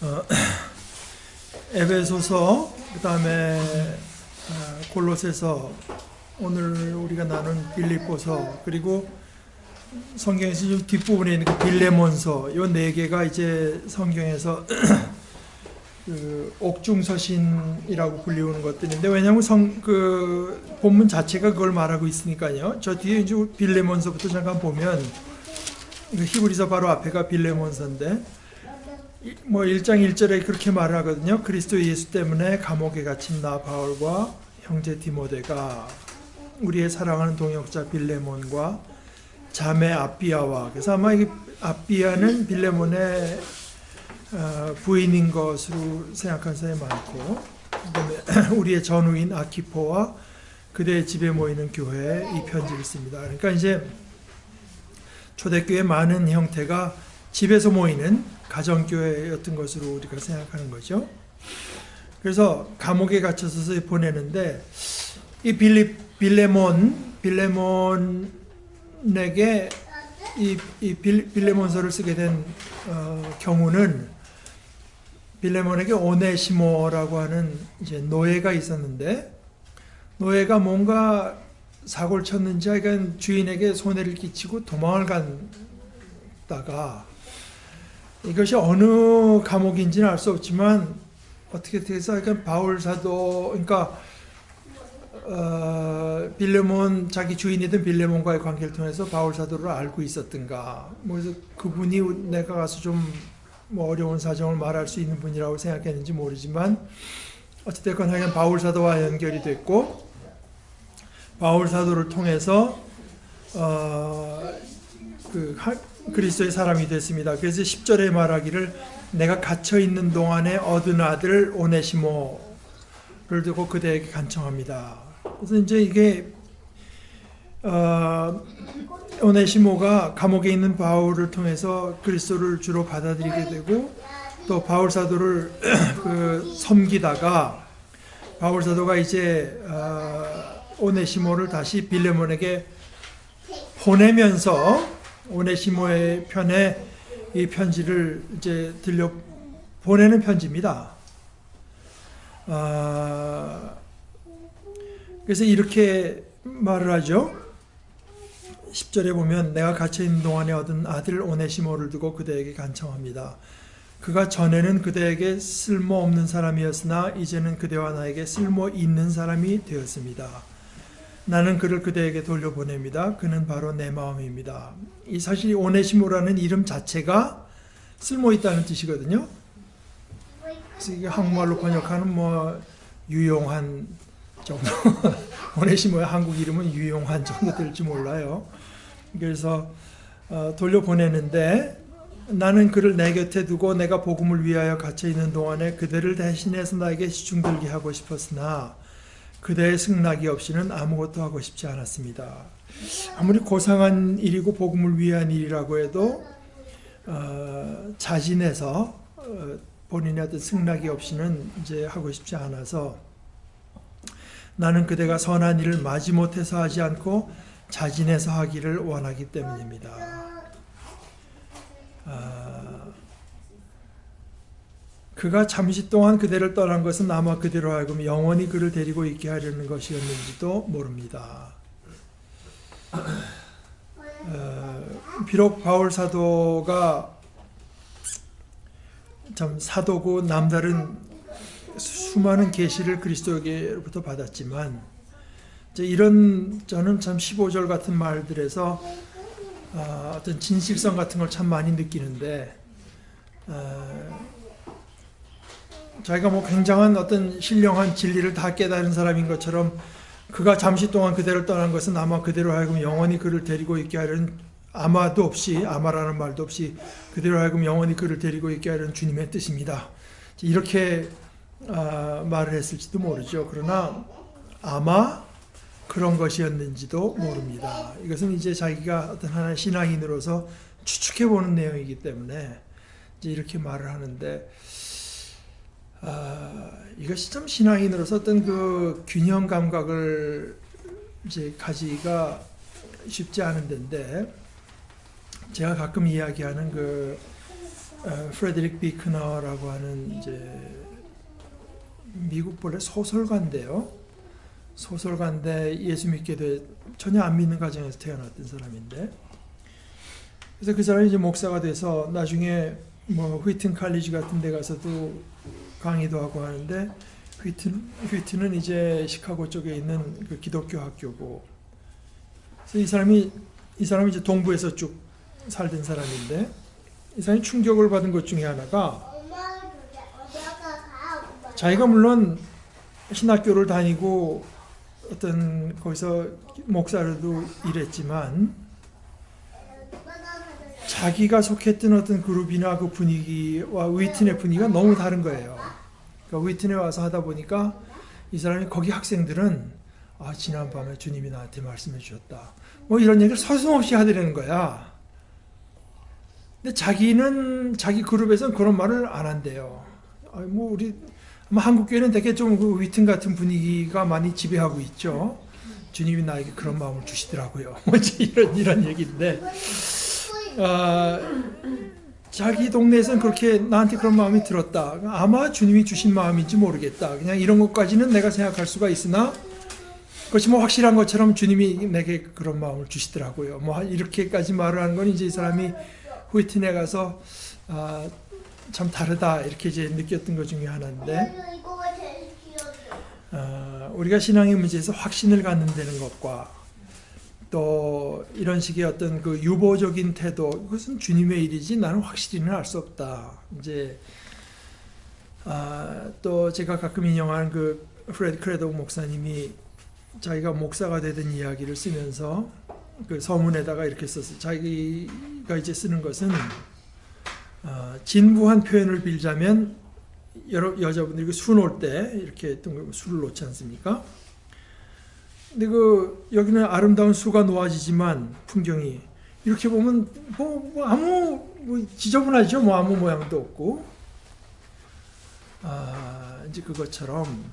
어, 에베소서, 그 다음에 골로새서, 오늘 우리가 나눈 빌립보서, 그리고 성경에서 좀 뒷부분에 있는 그 빌레몬서, 요 네 개가 이제 성경에서 그 옥중서신이라고 불리우는 것들인데, 왜냐하면 그 본문 자체가 그걸 말하고 있으니까요. 저 뒤에 이제 빌레몬서부터 잠깐 보면, 히브리서 바로 앞에가 빌레몬서인데, 뭐 1장 1절에 그렇게 말하거든요. 그리스도 예수 때문에 감옥에 갇힌 나 바울과 형제 디모데가 우리의 사랑하는 동역자 빌레몬과 자매 아비아와, 그래서 아마 이 아비아는 빌레몬의 부인인 것으로 생각하는 사람이 많고, 그다음에 우리의 전우인 아키포와 그대의 집에 모이는 교회에 이 편지를 씁니다. 그러니까 이제 초대교회 많은 형태가 집에서 모이는 가정교회였던 것으로 우리가 생각하는 거죠. 그래서 감옥에 갇혀서 보내는데, 이 빌레몬에게 이 빌레몬서를 쓰게 된 경우는, 빌레몬에게 오네시모라고 하는 이제 노예가 있었는데, 노예가 뭔가 사고를 쳤는지 하여간 주인에게 손해를 끼치고 도망을 갔다가, 이것이 어느 감옥인지는 알 수 없지만 어떻게 돼서 하여간 바울 사도, 그러니까 빌레몬, 자기 주인이던 빌레몬과의 관계를 통해서 바울 사도를 알고 있었던가, 뭐 그래서 그분이 내가 가서 좀 뭐 어려운 사정을 말할 수 있는 분이라고 생각했는지 모르지만, 어찌됐건 하여간 바울 사도와 연결이 됐고, 바울 사도를 통해서 그리스도의 사람이 됐습니다. 그래서 10절에 말하기를 내가 갇혀 있는 동안에 얻은 아들 오네시모를 두고 그대에게 간청합니다. 그래서 이제 이게 오네시모가 감옥에 있는 바울을 통해서 그리스도를 주로 받아들이게 되고, 또 바울 사도를 섬기다가 바울 사도가 이제 오네시모를 다시 빌레몬에게 보내면서 오네시모의 편에 이 편지를 이제 들려 보내는 편지입니다. 그래서 이렇게 말을 하죠. 10절에 보면 내가 갇혀있는 동안에 얻은 아들 오네시모를 두고 그대에게 간청합니다. 그가 전에는 그대에게 쓸모없는 사람이었으나 이제는 그대와 나에게 쓸모있는 사람이 되었습니다. 나는 그를 그대에게 돌려보냅니다. 그는 바로 내 마음입니다. 이 사실 오네시모라는 이름 자체가 쓸모있다는 뜻이거든요. 그래서 이게 한국말로 번역하는 뭐 유용한 정도, 오네시모의 한국 이름은 유용한 정도 될지 몰라요. 그래서 돌려보내는데, 나는 그를 내 곁에 두고 내가 복음을 위하여 갇혀있는 동안에 그대를 대신해서 나에게 시중들게 하고 싶었으나 그대의 승낙이 없이는 아무것도 하고 싶지 않았습니다. 아무리 고상한 일이고 복음을 위한 일이라고 해도 자진해서 본인의 어떤 승낙이 없이는 이제 하고 싶지 않아서, 나는 그대가 선한 일을 마지못해서 하지 않고 자진해서 하기를 원하기 때문입니다. 그가 잠시 동안 그대를 떠난 것은 아마 그대로 하여금 영원히 그를 데리고 있게 하려는 것이었는지도 모릅니다. 비록 바울 사도가 참 사도고 남다른 수많은 계시를 그리스도에게로부터 받았지만, 이런 저는 참 15절 같은 말들에서 어떤 진실성 같은 걸 참 많이 느끼는데, 자기가 뭐 굉장한 어떤 신령한 진리를 다 깨달은 사람인 것처럼, 그가 잠시 동안 그대를 떠난 것은 아마 그대로 하여금 영원히 그를 데리고 있게 하려는, 아마도 없이, 아마라는 말도 없이 그대로 하여금 영원히 그를 데리고 있게 하려는 주님의 뜻입니다. 이렇게 말을 했을지도 모르죠. 그러나 아마 그런 것이었는지도 모릅니다. 이것은 이제 자기가 어떤 하나의 신앙인으로서 추측해보는 내용이기 때문에 이제 이렇게 말을 하는데, 이것이 참 신앙인으로서 어떤 그 균형 감각을 이제 가지기가 쉽지 않은 데인데, 제가 가끔 이야기하는 프레드릭 비크너라고 하는 이제 미국 본래 소설가인데요. 소설가인데 예수 믿게 돼 전혀 안 믿는 가정에서 태어났던 사람인데, 그래서 그 사람이 이제 목사가 돼서 나중에 뭐 휘튼 칼리지 같은 데 가서도 강의도 하고 하는데, 휘튼은 이제 시카고 쪽에 있는 그 기독교 학교고, 그래서 이 사람이 이제 동부에서 쭉 살던 사람인데, 이 사람이 충격을 받은 것 중에 하나가, 자기가 물론 신학교를 다니고 어떤 거기서 목사로도 일했지만 자기가 속했던 어떤 그룹이나 그 분위기와 위튼의 분위기가 너무 다른 거예요. 그러니까 위튼에 와서 하다 보니까 이 사람이 거기 학생들은 지난밤에 주님이 나한테 말씀해 주셨다, 뭐 이런 얘기를 서슴없이 하더라는 거야. 근데 자기는 자기 그룹에서는 그런 말을 안 한대요. 뭐 우리 한국 교회는 되게 좀 그 위튼 같은 분위기가 많이 지배하고 있죠. 주님이 나에게 그런 마음을 주시더라고요. 이런 얘기인데, 자기 동네에서는 그렇게 나한테 그런 마음이 들었다. 아마 주님이 주신 마음인지 모르겠다. 그냥 이런 것까지는 내가 생각할 수가 있으나 그것이 뭐 확실한 것처럼 주님이 내게 그런 마음을 주시더라고요. 뭐 이렇게까지 말을 하는 건 이제 이 사람이 후이튼에 가서 참 다르다 이렇게 이제 느꼈던 것 중에 하나인데, 우리가 신앙의 문제에서 확신을 갖는다는 것과 또 이런 식의 어떤 그 유보적인 태도, 그것은 주님의 일이지 나는 확실히는 알 수 없다. 이제 또 제가 가끔 인용하는 그 프레드 크레독 목사님이 자기가 목사가 되던 이야기를 쓰면서 그 서문에다가 이렇게 썼어요. 자기가 이제 쓰는 것은 진부한 표현을 빌자면 여자분들이 술 놓을 때 이렇게 술을 놓지 않습니까? 근데 여기는 아름다운 수가 놓아지지만 풍경이 이렇게 보면 아무 지저분하죠. 뭐 아무 모양도 없고, 이제 그것처럼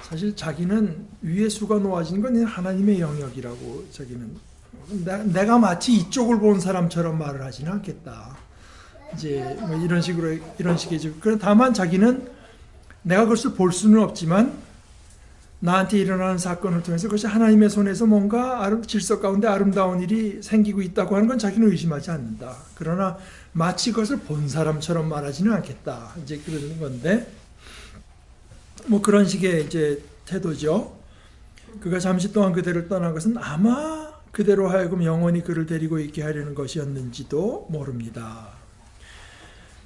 사실 자기는 위에 수가 놓아진 건 하나님의 영역이라고, 자기는 내가 마치 이쪽을 본 사람처럼 말을 하지는 않겠다. 이제 뭐 이런 식이죠. 그런데 다만 자기는 내가 그것을 볼 수는 없지만 나한테 일어나는 사건을 통해서 그것이 하나님의 손에서 뭔가 질서 가운데 아름다운 일이 생기고 있다고 하는 건 자기는 의심하지 않는다. 그러나 마치 그것을 본 사람처럼 말하지는 않겠다. 이제 그러는 건데, 뭐 그런 식의 이제 태도죠. 그가 잠시 동안 그대를 떠난 것은 아마 그대로 하여금 영원히 그를 데리고 있게 하려는 것이었는지도 모릅니다.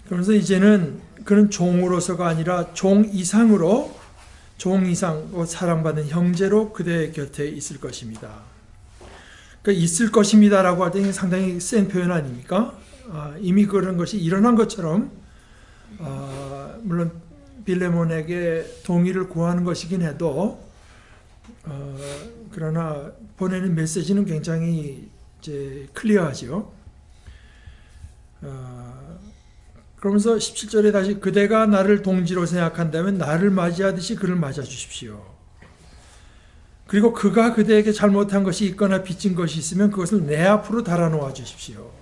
그러면서 이제는 그는 종으로서가 아니라 종 이상 사랑받는 형제로 그대 곁에 있을 것입니다. 그러니까 있을 것입니다라고 할 때 상당히 센 표현 아닙니까? 이미 그런 것이 일어난 것처럼, 물론 빌레몬에게 동의를 구하는 것이긴 해도, 그러나 보내는 메시지는 굉장히 이제 클리어하죠. 그러면서 17절에 다시 그대가 나를 동지로 생각한다면 나를 맞이하듯이 그를 맞아주십시오. 그리고 그가 그대에게 잘못한 것이 있거나 빚진 것이 있으면 그것을 내 앞으로 달아놓아 주십시오.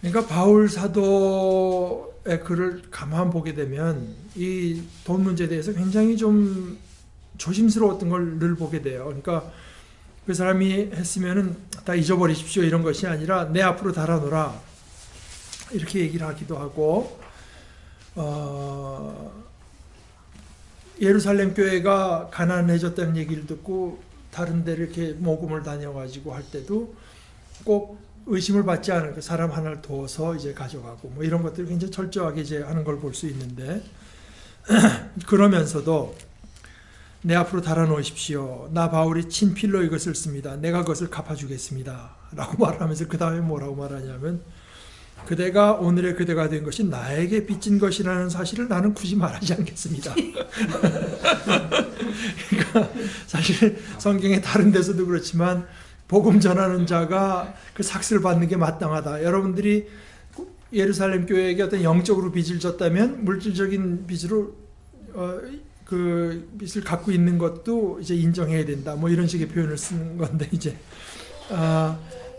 그러니까 바울 사도의 글을 가만 보게 되면 이 돈 문제에 대해서 굉장히 좀 조심스러웠던 걸 늘 보게 돼요. 그러니까 그 사람이 했으면은 다 잊어버리십시오 이런 것이 아니라 내 앞으로 달아놓으라 이렇게 얘기를 하기도 하고, 예루살렘 교회가 가난해졌다는 얘기를 듣고 다른 데를 이렇게 모금을 다녀가지고 할 때도 꼭 의심을 받지 않을 사람 하나를 둬서 이제 가져가고 뭐 이런 것들을 굉장히 철저하게 이제 하는 걸 볼 수 있는데, 그러면서도 내 앞으로 달아놓으십시오. 나 바울이 친필로 이것을 씁니다. 내가 그것을 갚아주겠습니다. 라고 말하면서 그 다음에 뭐라고 말하냐면, 그대가 오늘의 그대가 된 것이 나에게 빚진 것이라는 사실을 나는 굳이 말하지 않겠습니다. 그러니까 사실 성경의 다른 데서도 그렇지만 복음 전하는 자가 그 삭스를 받는 게 마땅하다. 여러분들이 예루살렘 교회에게 어떤 영적으로 빚을 졌다면 물질적인 빚으로 그 빚을 갖고 있는 것도 이제 인정해야 된다. 뭐 이런 식의 표현을 쓰는 건데, 이제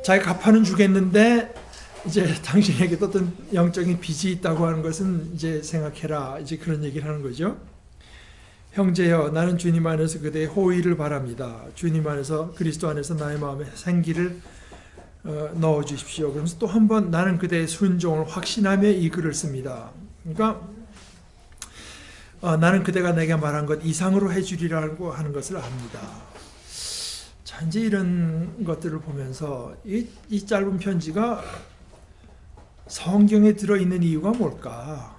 자기가 갚아는 주겠는데 이제 당신에게도 어떤 영적인 빚이 있다고 하는 것은 이제 생각해라. 이제 그런 얘기를 하는 거죠. 형제여, 나는 주님 안에서 그대의 호의를 바랍니다. 주님 안에서, 그리스도 안에서 나의 마음에 생기를 넣어 주십시오. 그러면서 또 한 번 나는 그대의 순종을 확신하며 이 글을 씁니다. 그러니까 나는 그대가 내게 말한 것 이상으로 해주리라고 하는 것을 압니다. 자, 이제 이런 것들을 보면서 이 짧은 편지가 성경에 들어있는 이유가 뭘까?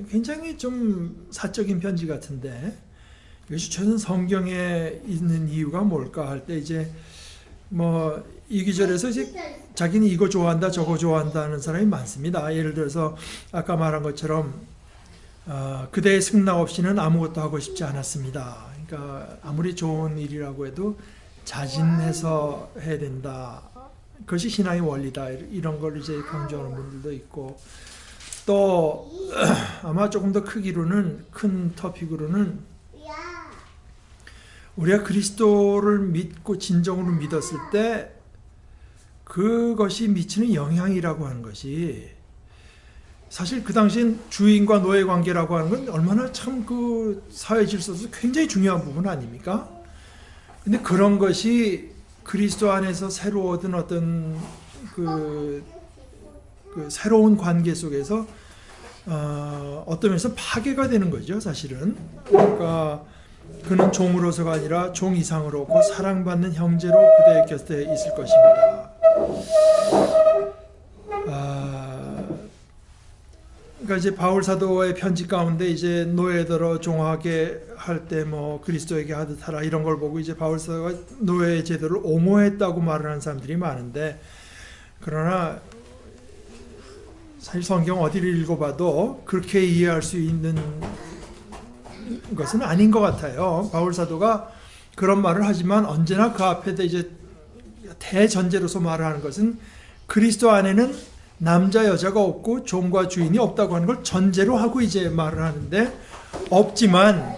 굉장히 좀 사적인 편지 같은데 이것이 최선 성경에 있는 이유가 뭘까 할 때 이제 뭐 이 기절에서 이제 자기는 이거 좋아한다 저거 좋아한다는 사람이 많습니다. 예를 들어서 아까 말한 것처럼 그대의 승낙 없이는 아무것도 하고 싶지 않았습니다. 그러니까 아무리 좋은 일이라고 해도 자진해서 해야 된다. 그것이 신앙의 원리다. 이런 걸 이제 강조하는 분들도 있고, 또 아마 조금 더 큰 토픽으로는 우리가 그리스도를 믿고 진정으로 믿었을 때 그것이 미치는 영향이라고 하는 것이, 사실 그 당시엔 주인과 노예 관계라고 하는 건 얼마나 참 그 사회 질서에서 굉장히 중요한 부분 아닙니까? 근데 그런 것이 그리스도 안에서 새로 얻은 어떤 그 새로운 관계 속에서 어떤 면에서 파괴가 되는 거죠, 사실은. 그러니까 그는 종으로서가 아니라 종 이상으로 곧 사랑받는 형제로 그대의 곁에 있을 것입니다. 그러니까 이제 바울 사도의 편지 가운데 이제 노예들어 종하게 할 때 뭐 그리스도에게 하듯 하라 이런 걸 보고 이제 바울 사도가 노예 제도를 옹호했다고 말을 하는 사람들이 많은데, 그러나 사실 성경 어디를 읽어봐도 그렇게 이해할 수 있는 것은 아닌 것 같아요. 바울 사도가 그런 말을 하지만 언제나 그 앞에다 이제 대전제로서 말을 하는 것은 그리스도 안에는 남자 여자가 없고 종과 주인이 없다고 하는 걸 전제로 하고 이제 말을 하는데, 없지만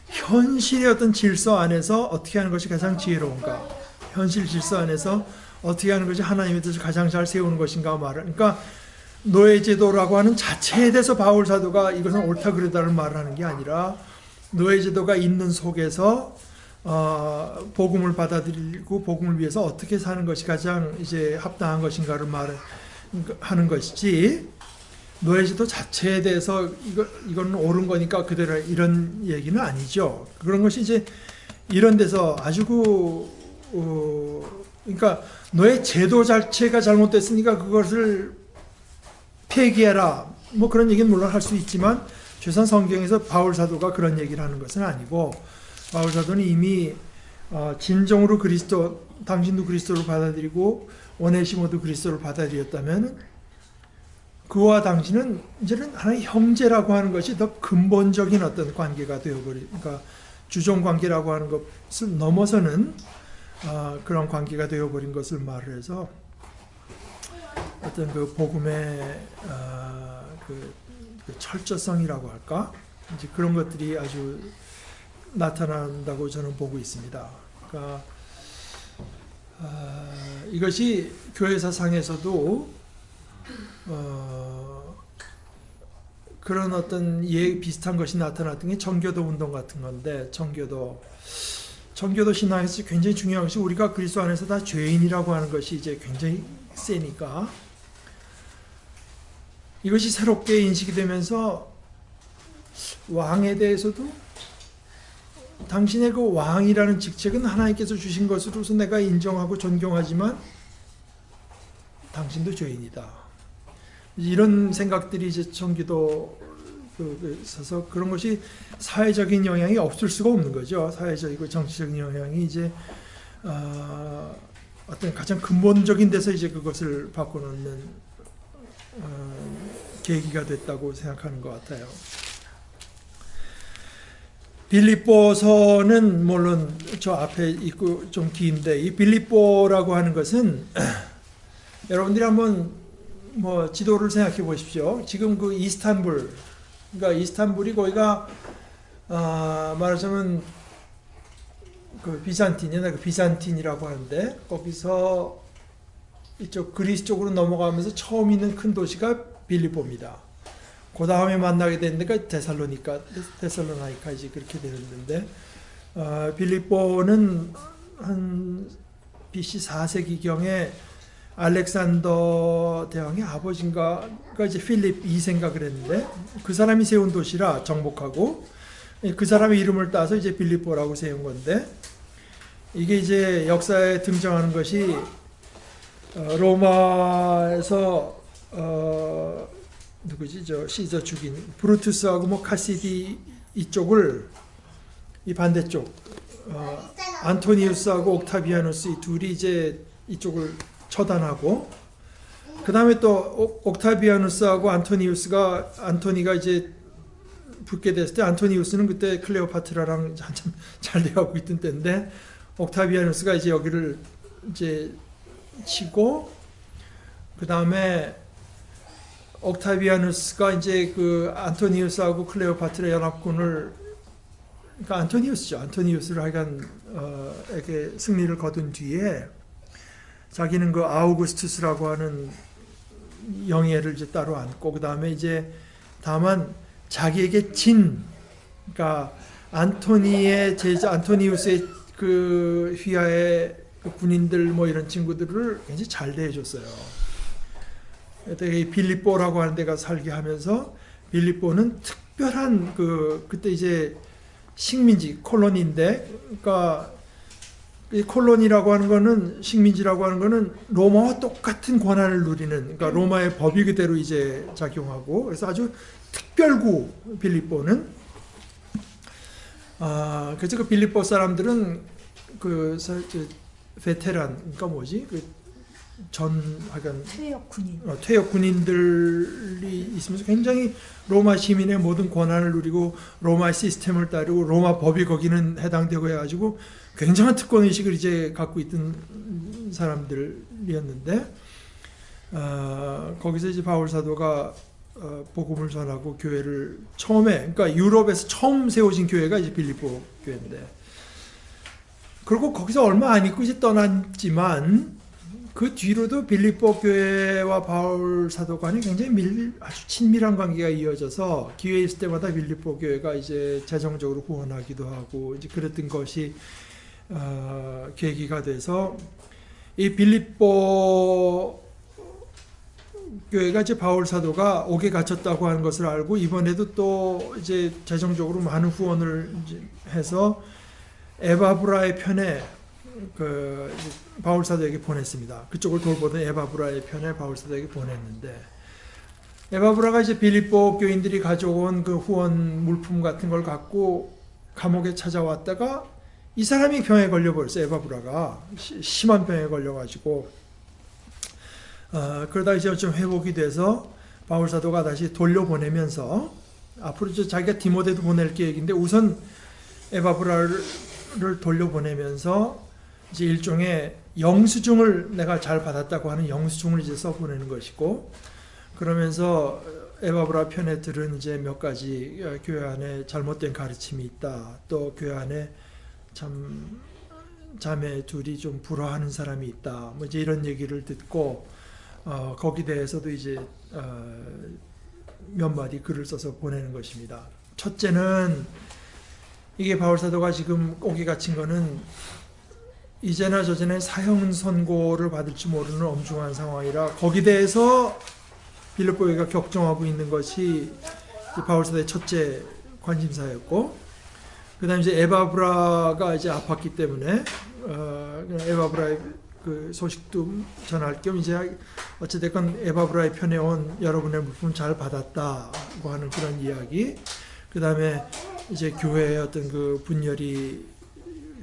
현실의 어떤 질서 안에서 어떻게 하는 것이 가장 지혜로운가, 현실 질서 안에서 어떻게 하는 것이 하나님의 뜻을 가장 잘 세우는 것인가 말을, 그러니까 노예제도라고 하는 자체에 대해서 바울 사도가 이것은 옳다 그르다를 말을 하는 게 아니라 노예제도가 있는 속에서 복음을 받아들이고 복음을 위해서 어떻게 사는 것이 가장 이제 합당한 것인가를 말하는 것이지, 노예제도 자체에 대해서 이건 옳은 거니까 그대로 이런 얘기는 아니죠. 그런 것이 이제 이런 데서 아주 그러니까 노예 제도 자체가 잘못됐으니까 그것을 폐기해라 뭐 그런 얘기는 물론 할 수 있지만, 최소한 성경에서 바울 사도가 그런 얘기를 하는 것은 아니고, 바울 사도는 이미 진정으로 당신도 그리스도를 받아들이고 오네시모도 그리스도를 받아들였다면 그와 당신은 이제는 하나의 형제라고 하는 것이 더 근본적인 어떤 관계가 되어버리니까, 주종 관계라고 하는 것을 넘어서는 그런 관계가 되어버린 것을 말을 해서 어떤 그 복음의 그 철저성이라고 할까, 이제 그런 것들이 아주 나타난다고 저는 보고 있습니다. 그러니까 이것이 교회사 상에서도 그런 어떤 비슷한 것이 나타났던 게 청교도 운동 같은 건데, 청교도 신앙에서 굉장히 중요한 것이 우리가 그리스도 안에서 다 죄인이라고 하는 것이 이제 굉장히 세니까, 이것이 새롭게 인식이 되면서 왕에 대해서도 당신의 그 왕이라는 직책은 하나님께서 주신 것으로서 내가 인정하고 존경하지만 당신도 죄인이다. 이런 생각들이 이제 청교도에 있어서 그런 것이 사회적인 영향이 없을 수가 없는 거죠. 사회적이고 정치적인 영향이 이제 어떤 가장 근본적인 데서 이제 그것을 바꿔놓는 계기가 됐다고 생각하는 것 같아요. 빌립보서는 물론 저 앞에 있고 좀 긴데, 이 빌립보라고 하는 것은 여러분들이 한번 뭐 지도를 생각해 보십시오. 지금 그 이스탄불, 그러니까 이스탄불이 거기가 말하자면 그 비잔틴이나 그 비잔틴이라고 하는데, 거기서 이쪽 그리스 쪽으로 넘어가면서 처음 있는 큰 도시가 빌립보입니다. 그 다음에 만나게 된 데가 데살로나이카 이제 그렇게 되었는데, 빌립보는 한 BC 4세기경에 알렉산더 대왕의 아버지인가 이제 필립 2세인가 그랬는데, 그 사람이 세운 도시라 정복하고 그 사람의 이름을 따서 이제 빌립보라고 세운 건데, 이게 이제 역사에 등장하는 것이 로마에서 누구지 저 시저 죽인 브루투스하고 뭐 카시디 이쪽을 이 반대쪽 안토니우스하고 옥타비아누스 이 둘이 이제 이쪽을 처단하고, 그 다음에 또 옥타비아누스하고 안토니가 이제 붙게 됐을 때, 안토니우스는 그때 클레오파트라랑 한참 잘 돼가고 있던 때인데, 옥타비아누스가 이제 여기를 이제 치고, 그 다음에 옥타비아누스가 이제 그 안토니우스하고 클레오파트라 연합군을, 그러니까 안토니우스를 하여간 에게 승리를 거둔 뒤에 자기는 그 아우구스투스라고 하는 영예를 이제 따로 안고, 그 다음에 이제 다만 자기에게 그러니까 안토니의 제자 안토니우스의 그 휘하의 그 군인들 뭐 이런 친구들을 굉장히 잘 대해줬어요. 이 빌립보라고 하는 데가 살게 하면서, 빌립보는 특별한 그때 이제 식민지 콜로니인데, 그러니까 이 콜로니라고 하는 거는, 식민지라고 하는 거는 로마와 똑같은 권한을 누리는, 그러니까 로마의 법이 그대로 이제 작용하고, 그래서 아주 특별구 빌립보는. 그래서 그 빌립보 사람들은 그 베테랑, 그러니까 뭐지 하여간 퇴역 군인들이 있으면서 굉장히 로마 시민의 모든 권한을 누리고 로마 시스템을 따르고 로마 법이 거기는 해당되고 해가지고 굉장한 특권 의식을 이제 갖고 있던 사람들이었는데, 거기서 이제 바울 사도가 복음을 전하고 교회를 처음에, 그러니까 유럽에서 처음 세워진 교회가 이제 빌립보 교회인데, 그리고 거기서 얼마 안 있고 이제 떠났지만, 그 뒤로도 빌립보 교회와 바울 사도 간에 굉장히 아주 친밀한 관계가 이어져서 기회 있을 때마다 빌립보 교회가 이제 재정적으로 후원하기도 하고 이제 그랬던 것이 계기가 돼서, 이 빌립보 교회가 이제 바울 사도가 옥에 갇혔다고 하는 것을 알고 이번에도 또 이제 재정적으로 많은 후원을 이제 해서 에바브라의 편에 그 바울 사도에게 보냈습니다. 그쪽을 돌보던 에바브라의 편에 바울 사도에게 보냈는데, 에바브라가 이제 빌립보 교인들이 가져온 그 후원 물품 같은 걸 갖고 감옥에 찾아왔다가 이 사람이 병에 걸려버렸어요. 에바브라가 심한 병에 걸려가지고, 그러다 이제 좀 회복이 돼서 바울 사도가 다시 돌려보내면서, 앞으로 자기가 디모데도 보낼 계획인데 우선 에바브라를 돌려보내면서 이제 일종의 영수증을 내가 잘 받았다고 하는 영수증을 이제 써보내는 것이고, 그러면서 에바브라 편에 들은 이제 몇 가지 교회 안에 잘못된 가르침이 있다, 또 교회 안에 참 자매 둘이 좀 불화하는 사람이 있다, 뭐 이제 이런 얘기를 듣고 거기 대해서도 이제 몇 마디 글을 써서 보내는 것입니다. 첫째는 이게 바울 사도가 지금 옥에 갇힌 거는 이제나 저제나 사형 선고를 받을지 모르는 엄중한 상황이라, 거기 대해서 빌립보 교회가 격정하고 있는 것이 바울 사도의 첫째 관심사였고, 그다음에 이제 에바브라가 이제 아팠기 때문에 에바브라의 그 소식도 전할 겸 이제 어찌됐건 에바브라의 편에 온 여러분의 물품 잘 받았다고 하는 그런 이야기, 그다음에 이제 교회의 어떤 그 분열이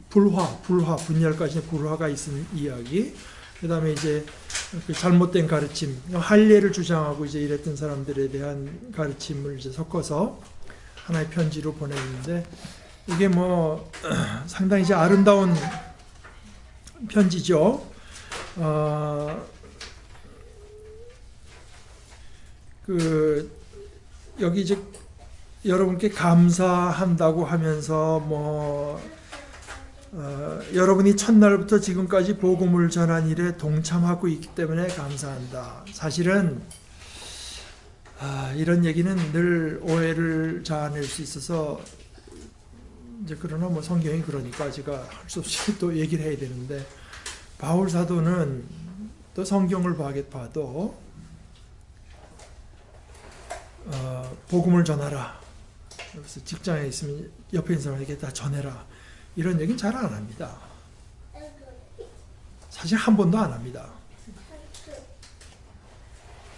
분열까지 불화가 있는 이야기, 그 다음에 이제 그 잘못된 가르침, 할례를 주장하고 이제 이랬던 사람들에 대한 가르침을 이제 섞어서 하나의 편지로 보냈는데, 이게 뭐 상당히 이제 아름다운 편지죠. 여기 이제 여러분께 감사한다고 하면서 뭐 여러분이 첫날부터 지금까지 복음을 전한 일에 동참하고 있기 때문에 감사한다. 사실은 이런 얘기는 늘 오해를 자아낼 수 있어서 이제 그러나 뭐 성경이 그러니까 제가 할 수 없이 또 얘기를 해야 되는데, 바울 사도는 또 성경을 봐도 복음을 전하라. 그래서 직장에 있으면 옆에 있는 사람에게 다 전해라. 이런 얘기는 잘 안 합니다. 사실 한 번도 안 합니다.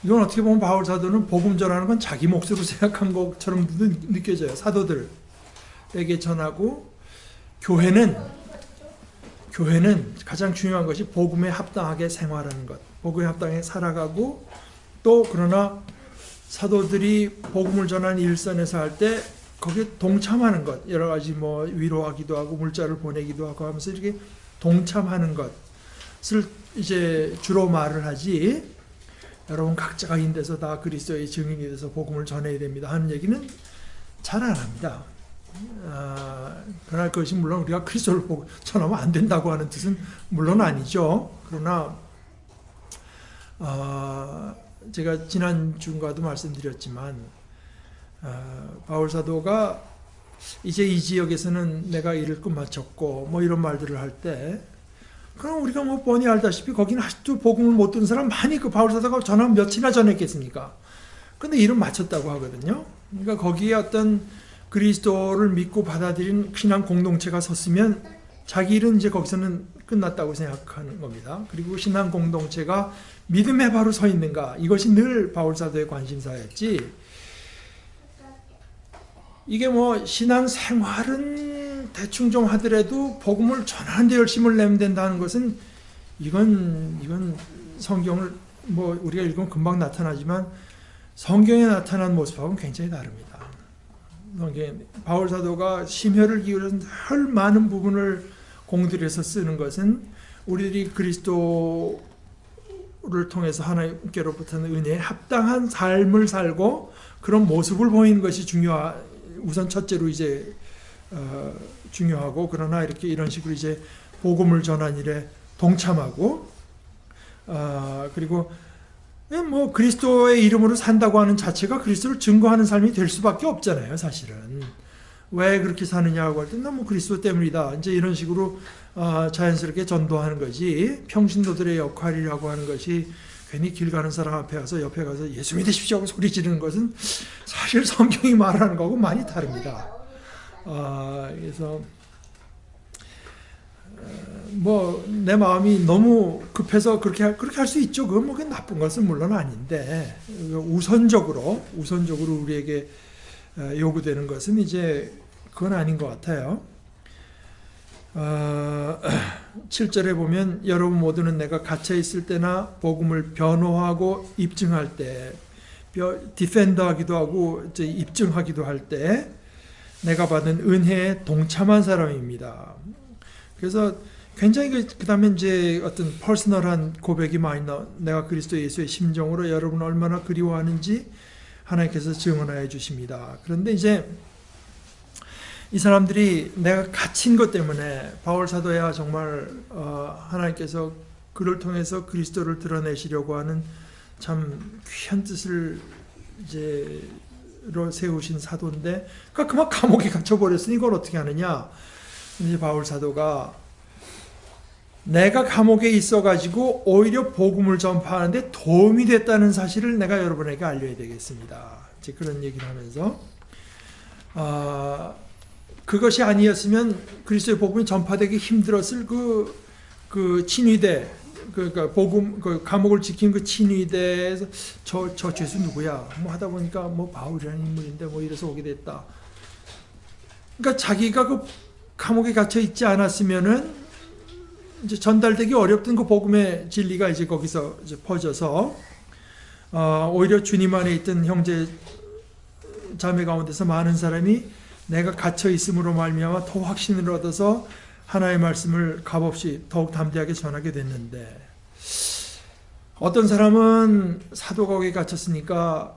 이건 어떻게 보면 바울 사도는 복음 전하는 건 자기 몫으로 생각한 것처럼 느껴져요. 사도들에게 전하고, 교회는 가장 중요한 것이 복음에 합당하게 생활하는 것, 복음에 합당하게 살아가고, 또 그러나 사도들이 복음을 전하는 일선에서 할 때 거기에 동참하는 것, 여러 가지 뭐 위로하기도 하고 물자를 보내기도 하고 하면서 이렇게 동참하는 것을 이제 주로 말을 하지, 여러분 각자가 인데서 다 그리스도의 증인이 돼서 복음을 전해야 됩니다 하는 얘기는 잘 안 합니다. 그러나 그것이 물론 우리가 그리스도를 전하면 안 된다고 하는 뜻은 물론 아니죠. 그러나 제가 지난 주간도 말씀드렸지만, 바울 사도가 이제 이 지역에서는 내가 일을 끝마쳤고 뭐 이런 말들을 할 때, 그럼 우리가 뭐 뻔히 알다시피 거기는 아직도 복음을 못 듣는 사람 많이, 그 바울 사도가 전화 며칠이나 전했겠습니까? 근데 일은 마쳤다고 하거든요. 그러니까 거기에 어떤 그리스도를 믿고 받아들인 신앙 공동체가 섰으면 자기 일은 이제 거기서는 끝났다고 생각하는 겁니다. 그리고 신앙 공동체가 믿음에 바로 서 있는가, 이것이 늘 바울 사도의 관심사였지, 이게 뭐 신앙 생활은 대충 좀 하더라도 복음을 전하는 데 열심을 내면 된다는 것은, 이건 성경을 뭐 우리가 읽으면 금방 나타나지만 성경에 나타난 모습하고는 굉장히 다릅니다. 바울 사도가 심혈을 기울여서 늘 많은 부분을 공들여서 쓰는 것은, 우리들이 그리스도를 통해서 하나님께로부터는 은혜에 합당한 삶을 살고 그런 모습을 보이는 것이 우선 첫째로 이제 중요하고, 그러나 이렇게 이런 식으로 이제 복음을 전한 일에 동참하고, 그리고 뭐 그리스도의 이름으로 산다고 하는 자체가 그리스도를 증거하는 삶이 될 수밖에 없잖아요. 사실은 왜 그렇게 사느냐고 할 때 너무 그리스도 때문이다, 이제 이런 식으로 자연스럽게 전도하는 거지, 평신도들의 역할이라고 하는 것이 괜히 길 가는 사람 앞에 가서 옆에 가서 예수 믿으십시오 하고 소리 지르는 것은 사실 성경이 말하는 거하고 많이 다릅니다. 그래서 뭐 내 마음이 너무 급해서 그렇게 할 수 있죠. 그건 뭐 나쁜 것은 물론 아닌데, 우선적으로 우리에게 요구되는 것은 이제 그건 아닌 것 같아요. 7절에 보면, 여러분 모두는 내가 갇혀 있을 때나 복음을 변호하고 입증할 때, 디펜더하기도 하고 이제 입증하기도 할 때 내가 받은 은혜에 동참한 사람입니다. 그래서 굉장히 그 다음에 이제 어떤 퍼스널한 고백이 많이 내가 그리스도 예수의 심정으로 여러분을 얼마나 그리워하는지 하나님께서 증언하여 주십니다. 그런데 이제 이 사람들이 내가 갇힌 것 때문에, 바울 사도야 정말 하나님께서 그를 통해서 그리스도를 드러내시려고 하는 참 귀한 뜻을 이제로 세우신 사도인데, 그러니까 그만 감옥에 갇혀버렸으니 이걸 어떻게 하느냐. 이제 바울 사도가 내가 감옥에 있어가지고 오히려 복음을 전파하는데 도움이 됐다는 사실을 내가 여러분에게 알려야 되겠습니다. 이제 그런 얘기를 하면서, 그것이 아니었으면 그리스도의 복음이 전파되기 힘들었을 그 친위대, 그러니까 복음, 그 감옥을 지킨 그 친위대에서 저 죄수 누구야? 뭐 하다 보니까 뭐 바울이라는 인물인데 뭐 이래서 오게 됐다. 그러니까 자기가 그 감옥에 갇혀 있지 않았으면은 이제 전달되기 어렵던 그 복음의 진리가 이제 거기서 이제 퍼져서, 오히려 주님 안에 있던 형제 자매 가운데서 많은 사람이 내가 갇혀 있음으로 말미암아 더 확신을 얻어서 하나님의 말씀을 값없이 더욱 담대하게 전하게 됐는데, 어떤 사람은 사도가 거기에 갇혔으니까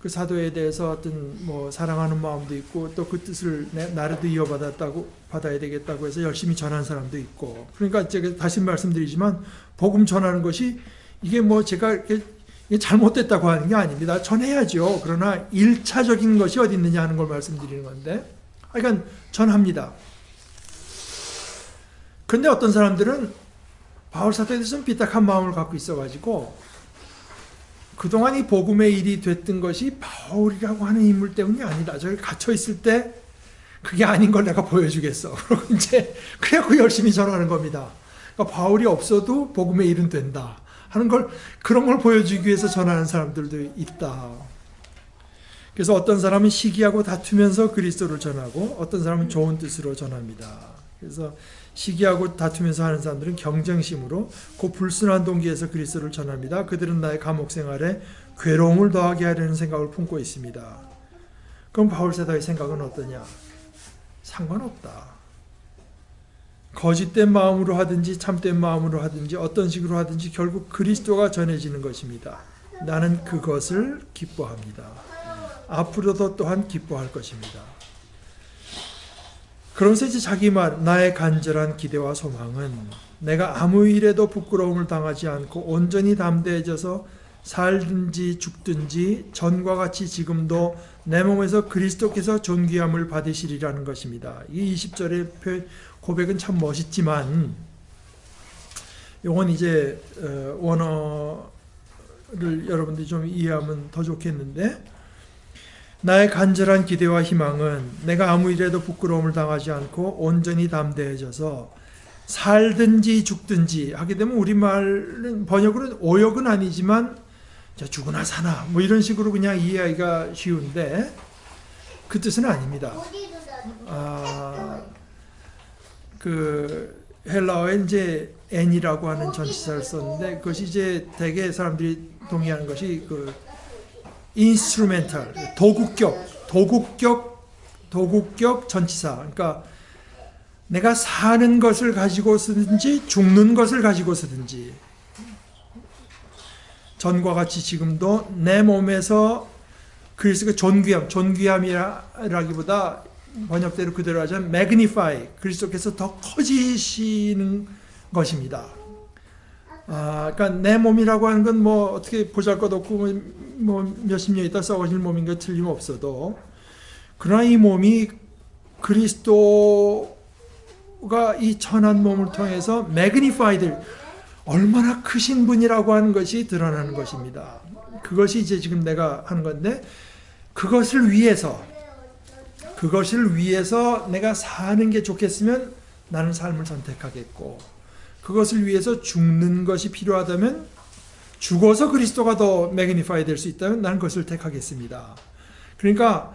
그 사도에 대해서 어떤 뭐 사랑하는 마음도 있고 또 그 뜻을 나라도 이어받았다고 받아야 되겠다고 해서 열심히 전한 사람도 있고. 그러니까 제가 다시 말씀드리지만 복음 전하는 것이 이게 뭐 제가 이게 잘못됐다고 하는 게 아닙니다. 전해야죠. 그러나 1차적인 것이 어디 있느냐 하는 걸 말씀드리는 건데, 그러니까 전합니다. 그런데 어떤 사람들은 바울 사도에 대해서는 삐딱한 마음을 갖고 있어가지고 그동안 이 복음의 일이 됐던 것이 바울이라고 하는 인물 때문이 아니다. 저기 갇혀 있을 때 그게 아닌 걸 내가 보여주겠어. 그리고 이제 그래갖고 열심히 전하는 겁니다. 그러니까 바울이 없어도 복음의 일은 된다 하는 걸, 그런 걸 보여주기 위해서 전하는 사람들도 있다. 그래서 어떤 사람은 시기하고 다투면서 그리스도를 전하고 어떤 사람은 좋은 뜻으로 전합니다. 그래서 시기하고 다투면서 하는 사람들은 경쟁심으로 그 불순한 동기에서 그리스도를 전합니다. 그들은 나의 감옥 생활에 괴로움을 더하게 하려는 생각을 품고 있습니다. 그럼 바울 사도의 생각은 어떠냐? 상관없다. 거짓된 마음으로 하든지 참된 마음으로 하든지 어떤 식으로 하든지 결국 그리스도가 전해지는 것입니다. 나는 그것을 기뻐합니다. 앞으로도 또한 기뻐할 것입니다. 그러면서 이제 자기 말, 나의 간절한 기대와 소망은 내가 아무 일에도 부끄러움을 당하지 않고 온전히 담대해져서 살든지 죽든지 전과 같이 지금도 내 몸에서 그리스도께서 존귀함을 받으시리라는 것입니다. 이 20절의 고백은 참 멋있지만 이건 이제 원어를 여러분들이 좀 이해하면 더 좋겠는데, 나의 간절한 기대와 희망은 내가 아무 일에도 부끄러움을 당하지 않고 온전히 담대해져서 살든지 죽든지 하게 되면 우리말은 번역으로는 오역은 아니지만 죽으나 사나 뭐 이런 식으로 그냥 이해하기가 쉬운데 그 뜻은 아닙니다. 그 헬라어에 이제 n이라고 하는 전치사를 썼는데 그것이 이제 대개 사람들이 동의하는 것이 그 인스트루멘탈, 도국격 전치사. 그러니까 내가 사는 것을 가지고 쓰든지 죽는 것을 가지고 쓰든지 전과 같이 지금도 내 몸에서 그리스도가 존귀함이라기보다 번역대로 그대로 하자면 magnify, 그리스도께서 더 커지시는 것입니다. 그러니까 내 몸이라고 하는 건 뭐 어떻게 보잘것없고 뭐 몇십 년 있다 썩어질 몸인 게 틀림없어도, 그러나 이 몸이 그리스도가 이 천한 몸을 통해서 매그니파이드, 얼마나 크신 분이라고 하는 것이 드러나는 것입니다. 그것이 이제 지금 내가 하는 건데, 그것을 위해서 내가 사는 게 좋겠으면 나는 삶을 선택하겠고, 그것을 위해서 죽는 것이 필요하다면 죽어서 그리스도가 더 매그니파이 될 수 있다면 나는 그것을 택하겠습니다. 그러니까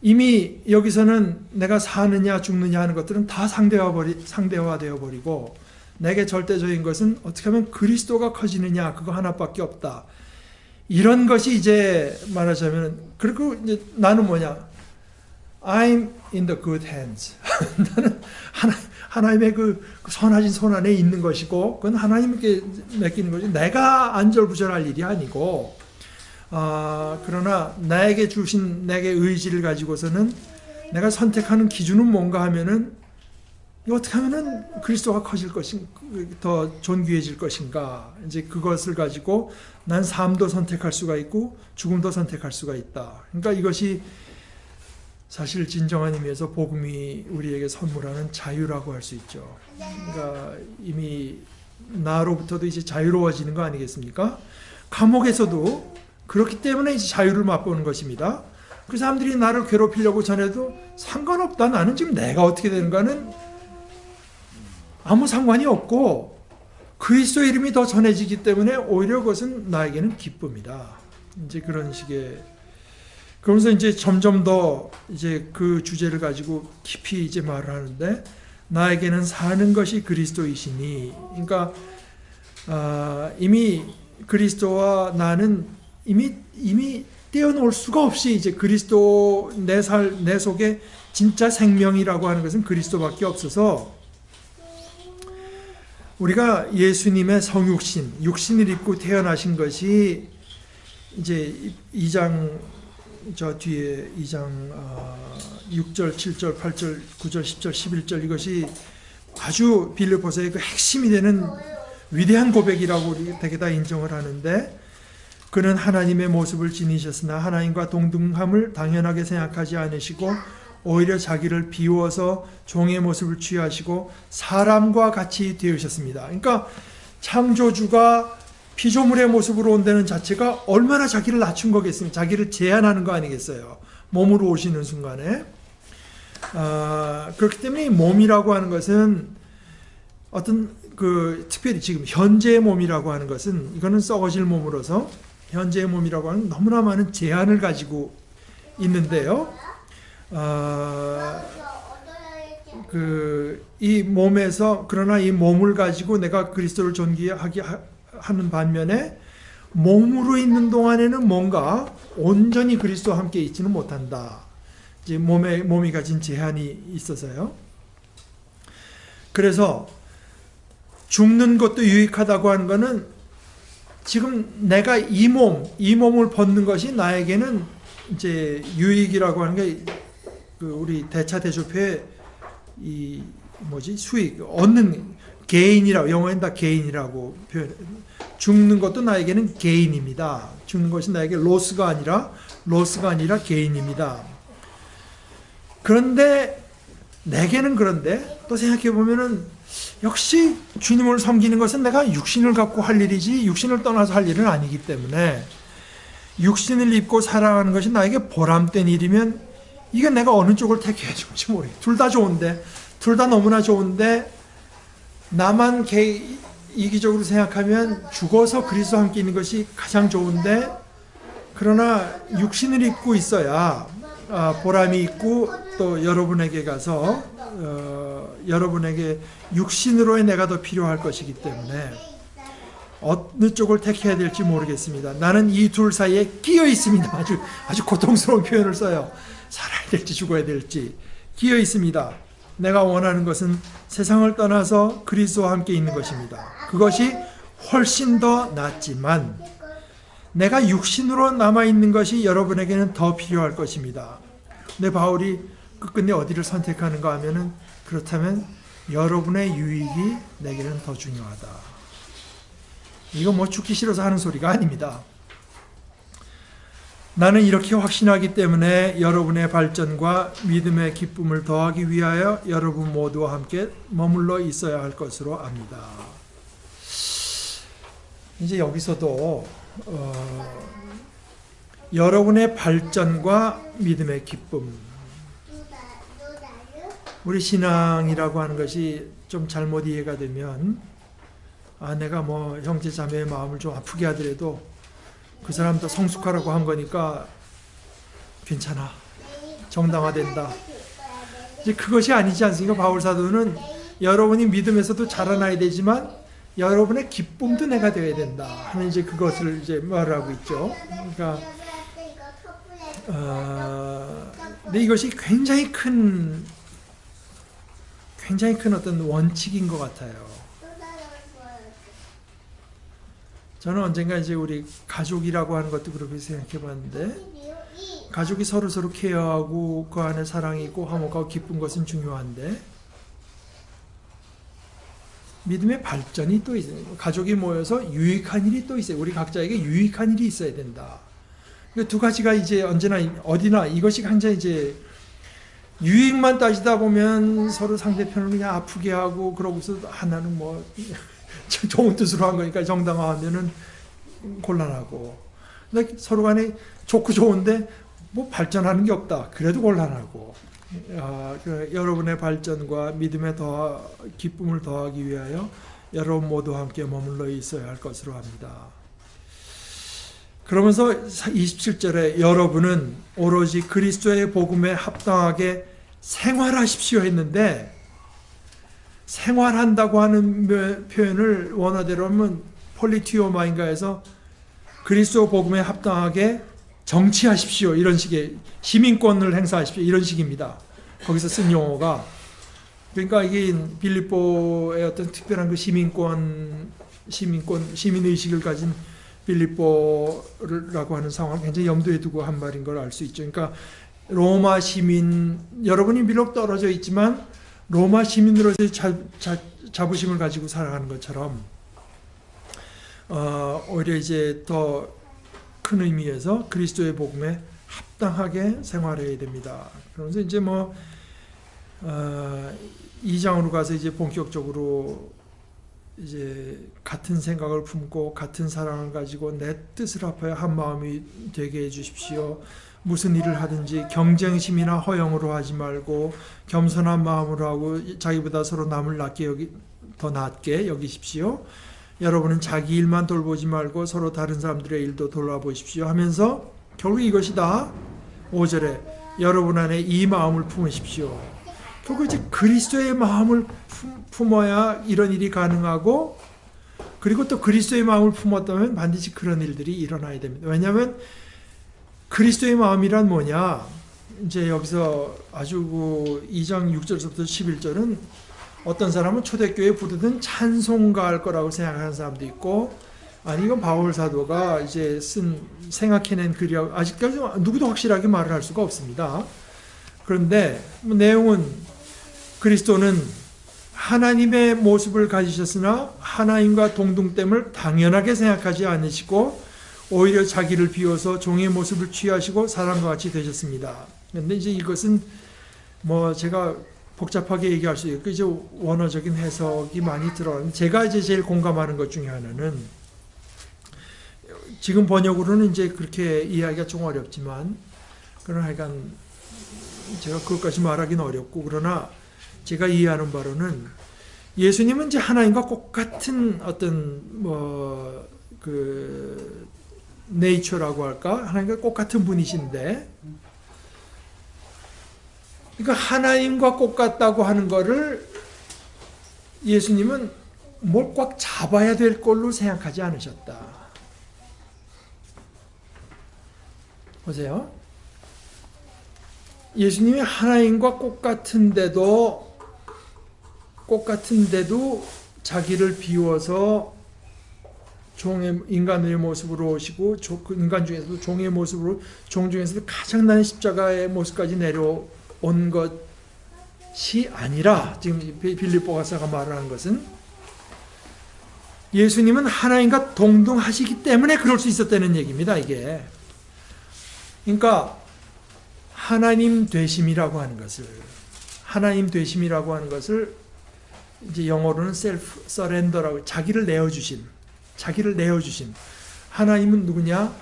이미 여기서는 내가 사느냐 죽느냐 하는 것들은 다 상대화되어 버리고 내게 절대적인 것은 어떻게 하면 그리스도가 커지느냐, 그거 하나밖에 없다. 이런 것이 이제 말하자면, 그리고 이제 나는 뭐냐? I'm in the good hands. 나는 하나님의 그 선하신 손 안에 있는 것이고, 그건 하나님께 맡기는 거지. 내가 안절부절할 일이 아니고, 그러나 나에게 주신 내게 의지를 가지고서는 내가 선택하는 기준은 뭔가 하면은, 어떻게 하면은 그리스도가 커질 것인가, 더 존귀해질 것인가. 이제 그것을 가지고 난 삶도 선택할 수가 있고 죽음도 선택할 수가 있다. 그러니까 이것이 사실 진정한 의미에서 복음이 우리에게 선물하는 자유라고 할 수 있죠. 그러니까 이미 나로부터도 이제 자유로워지는 거 아니겠습니까? 감옥에서도 그렇기 때문에 이제 자유를 맛보는 것입니다. 그 사람들이 나를 괴롭히려고 전해도 상관없다. 나는 지금 내가 어떻게 되는가는 아무 상관이 없고 그리스도의 이름이 더 전해지기 때문에 오히려 그것은 나에게는 기쁨이다. 이제 그런 식의, 그러면서 이제 점점 더 이제 그 주제를 가지고 깊이 이제 말을 하는데, 나에게는 사는 것이 그리스도이시니, 그러니까 이미 그리스도와 나는 이미 떼어놓을 수가 없이 이제 그리스도, 내 속에 진짜 생명이라고 하는 것은 그리스도밖에 없어서, 우리가 예수님의 성육신, 육신을 입고 태어나신 것이 이제 2장 저 뒤에 2장 6절, 7절, 8절, 9절, 10절, 11절 이것이 아주 빌립보서의 그 핵심이 되는 위대한 고백이라고 우리 되게 다 인정을 하는데, 그는 하나님의 모습을 지니셨으나 하나님과 동등함을 당연하게 생각하지 않으시고 오히려 자기를 비워서 종의 모습을 취하시고 사람과 같이 되으셨습니다. 그러니까 창조주가 피조물의 모습으로 온다는 자체가 얼마나 자기를 낮춘 거겠습니까? 자기를 제한하는 거 아니겠어요? 몸으로 오시는 순간에. 그렇기 때문에 이 몸이라고 하는 것은 어떤 특별히 지금 현재의 몸이라고 하는 것은, 이거는 썩어질 몸으로서 현재의 몸이라고 하는 너무나 많은 제한을 가지고 있는데요. 이 몸에서, 그러나 이 몸을 가지고 내가 그리스도를 존귀하게 하는 반면에 몸으로 있는 동안에는 뭔가 온전히 그리스도와 함께 있지는 못한다. 이제 몸이 가진 제한이 있어서요. 그래서 죽는 것도 유익하다고 하는 것은, 지금 내가 이 몸을 벗는 것이 나에게는 이제 유익이라고 하는 게, 우리 대차대조표의 수익, 얻는 게인이라고, 영어엔 다 게인이라고 표현. 죽는 것도 나에게는 게인입니다. 죽는 것이 나에게 로스가 아니라 게인입니다. 그런데 내게는, 그런데 또 생각해 보면은 역시 주님을 섬기는 것은 내가 육신을 갖고 할 일이지 육신을 떠나서 할 일은 아니기 때문에, 육신을 입고 살아가는 것이 나에게 보람된 일이면 이게 내가 어느 쪽을 택해야 될지 모르겠어요. 둘 다 좋은데, 둘 다 너무나 좋은데, 나만 이기적으로 생각하면 죽어서 그리스도와 함께 있는 것이 가장 좋은데, 그러나 육신을 입고 있어야 보람이 있고, 또 여러분에게 가서 여러분에게 육신으로의 내가 더 필요할 것이기 때문에 어느 쪽을 택해야 될지 모르겠습니다. 나는 이 둘 사이에 끼어 있습니다. 아주 고통스러운 표현을 써요. 살아야 될지 죽어야 될지 끼어 있습니다. 내가 원하는 것은 세상을 떠나서 그리스도와 함께 있는 것입니다. 그것이 훨씬 더 낫지만 내가 육신으로 남아있는 것이 여러분에게는 더 필요할 것입니다. 근데 바울이 끝끝내 어디를 선택하는가 하면은, 그렇다면 여러분의 유익이 내게는 더 중요하다. 이거 뭐 죽기 싫어서 하는 소리가 아닙니다. 나는 이렇게 확신하기 때문에 여러분의 발전과 믿음의 기쁨을 더하기 위하여 여러분 모두와 함께 머물러 있어야 할 것으로 압니다. 이제 여기서도 여러분의 발전과 믿음의 기쁨, 우리 신앙이라고 하는 것이 좀 잘못 이해가 되면, 내가 뭐 형제 자매의 마음을 좀 아프게 하더라도 그 사람도 성숙하라고 한 거니까 괜찮아, 정당화된다. 이제 그것이 아니지 않습니까? 바울 사도는 여러분이 믿음에서도 자라나야 되지만 여러분의 기쁨도 내가 되어야 된다 하는 이제 그것을 이제 말하고 있죠. 그러니까 근데 이것이 굉장히 큰 어떤 원칙인 것 같아요. 저는 언젠가 이제 우리 가족이라고 하는 것도 그렇게 생각해 봤는데, 가족이 서로 케어하고 그 안에 사랑이 있고 화목하고 기쁜 것은 중요한데, 믿음의 발전이 또 있어요. 가족이 모여서 유익한 일이 또 있어요. 우리 각자에게 유익한 일이 있어야 된다. 두 가지가 이제 언제나 어디나 이것이 굉장히 이제 유익만 따지다 보면 서로 상대편을 그냥 아프게 하고, 그러고서 나는 뭐 좋은 뜻으로 한 거니까 정당화하면은 곤란하고, 근데 서로 간에 좋고 좋은데 뭐 발전하는 게 없다. 그래도 곤란하고. 여러분의 발전과 믿음의 기쁨을 더하기 위하여 여러분 모두 함께 머물러 있어야 할 것으로 합니다. 그러면서 27절에 여러분은 오로지 그리스도의 복음에 합당하게 생활하십시오 했는데, 생활한다고 하는 표현을 원어대로 하면 폴리티오마인가에서 그리스도 복음에 합당하게 정치하십시오, 이런 식의 시민권을 행사하십시오, 이런 식입니다. 거기서 쓴 용어가. 그러니까 이게 빌립보의 어떤 특별한 그 시민의식을 가진 빌립보라고 하는 상황을 굉장히 염두에 두고 한 말인 걸 알 수 있죠. 그러니까 로마 시민, 여러분이 비록 떨어져 있지만 로마 시민으로서의 자부심을 가지고 살아가는 것처럼 오히려 이제 더 큰 의미에서 그리스도의 복음에 합당하게 생활해야 됩니다. 그러면서 이제 2장으로 가서 이제 본격적으로 이제 같은 생각을 품고 같은 사랑을 가지고 내 뜻을 합하여 한 마음이 되게 해 주십시오. 무슨 일을 하든지 경쟁심이나 허영으로 하지 말고 겸손한 마음으로 하고 자기보다 서로 남을 더 낫게 여기십시오. 여러분은 자기 일만 돌보지 말고 서로 다른 사람들의 일도 돌아보십시오 하면서 결국 이것이 다 5절에 여러분 안에 이 마음을 품으십시오. 결국 이제 그리스도의 마음을 품어야 이런 일이 가능하고, 그리고 또 그리스도의 마음을 품었다면 반드시 그런 일들이 일어나야 됩니다. 왜냐하면 그리스도의 마음이란 뭐냐? 이제 여기서 아주 2장 6절부터 11절은 어떤 사람은 초대교회 부르던 찬송가할 거라고 생각하는 사람도 있고, 아니 이건 바울 사도가 이제 생각해낸 글이라고 아직까지 누구도 확실하게 말을 할 수가 없습니다. 그런데 내용은 그리스도는 하나님의 모습을 가지셨으나 하나님과 동등됨을 당연하게 생각하지 않으시고 오히려 자기를 비워서 종의 모습을 취하시고 사람과 같이 되셨습니다. 그런데 이제 이것은 제가 복잡하게 얘기할 수 있고 이제 원어적인 해석이 많이 들어가는데, 제가 이제 제일 공감하는 것 중에 하나는, 지금 번역으로는 이제 그렇게 이해하기가 좀 어렵지만, 그러나 하여간 제가 그것까지 말하기는 어렵고, 그러나 제가 이해하는 바로는 예수님은 이제 하나님과 똑같은 어떤 네이처라고 할까? 하나님과 똑같은 분이신데, 그러니까 하나님과 똑같다고 하는 거를 예수님은 뭘 꽉 잡아야 될 걸로 생각하지 않으셨다. 보세요. 예수님이 하나님과 똑같은데도 자기를 비워서 인간의 모습으로 오시고, 인간 중에서도 종의 모습으로, 종 중에서도 가장 나은 십자가의 모습까지 내려온 것이 아니라, 지금 빌립보 가사가 말하는 것은 예수님은 하나님과 동등하시기 때문에 그럴 수 있었다는 얘기입니다. 이게 그러니까 하나님 되심이라고 하는 것을 이제 영어로는 self surrender라고, 자기를 내어주심. 하나님은 누구냐?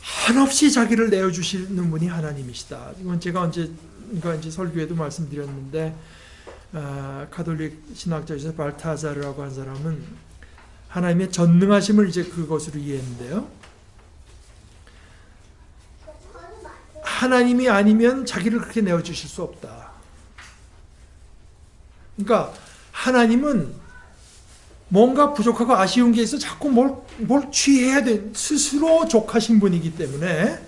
한없이 자기를 내어주시는 분이 하나님이시다. 이건 제가 언젠가 이제 설교에도 말씀드렸는데, 가톨릭 신학자에서 발타자르라고 한 사람은 하나님의 전능하심을 이제 그것으로 이해했는데요. 하나님이 아니면 자기를 그렇게 내어주실 수 없다. 그러니까 하나님은 뭔가 부족하고 아쉬운 게 있어 자꾸 뭘 취해야 돼. 스스로 족하신 분이기 때문에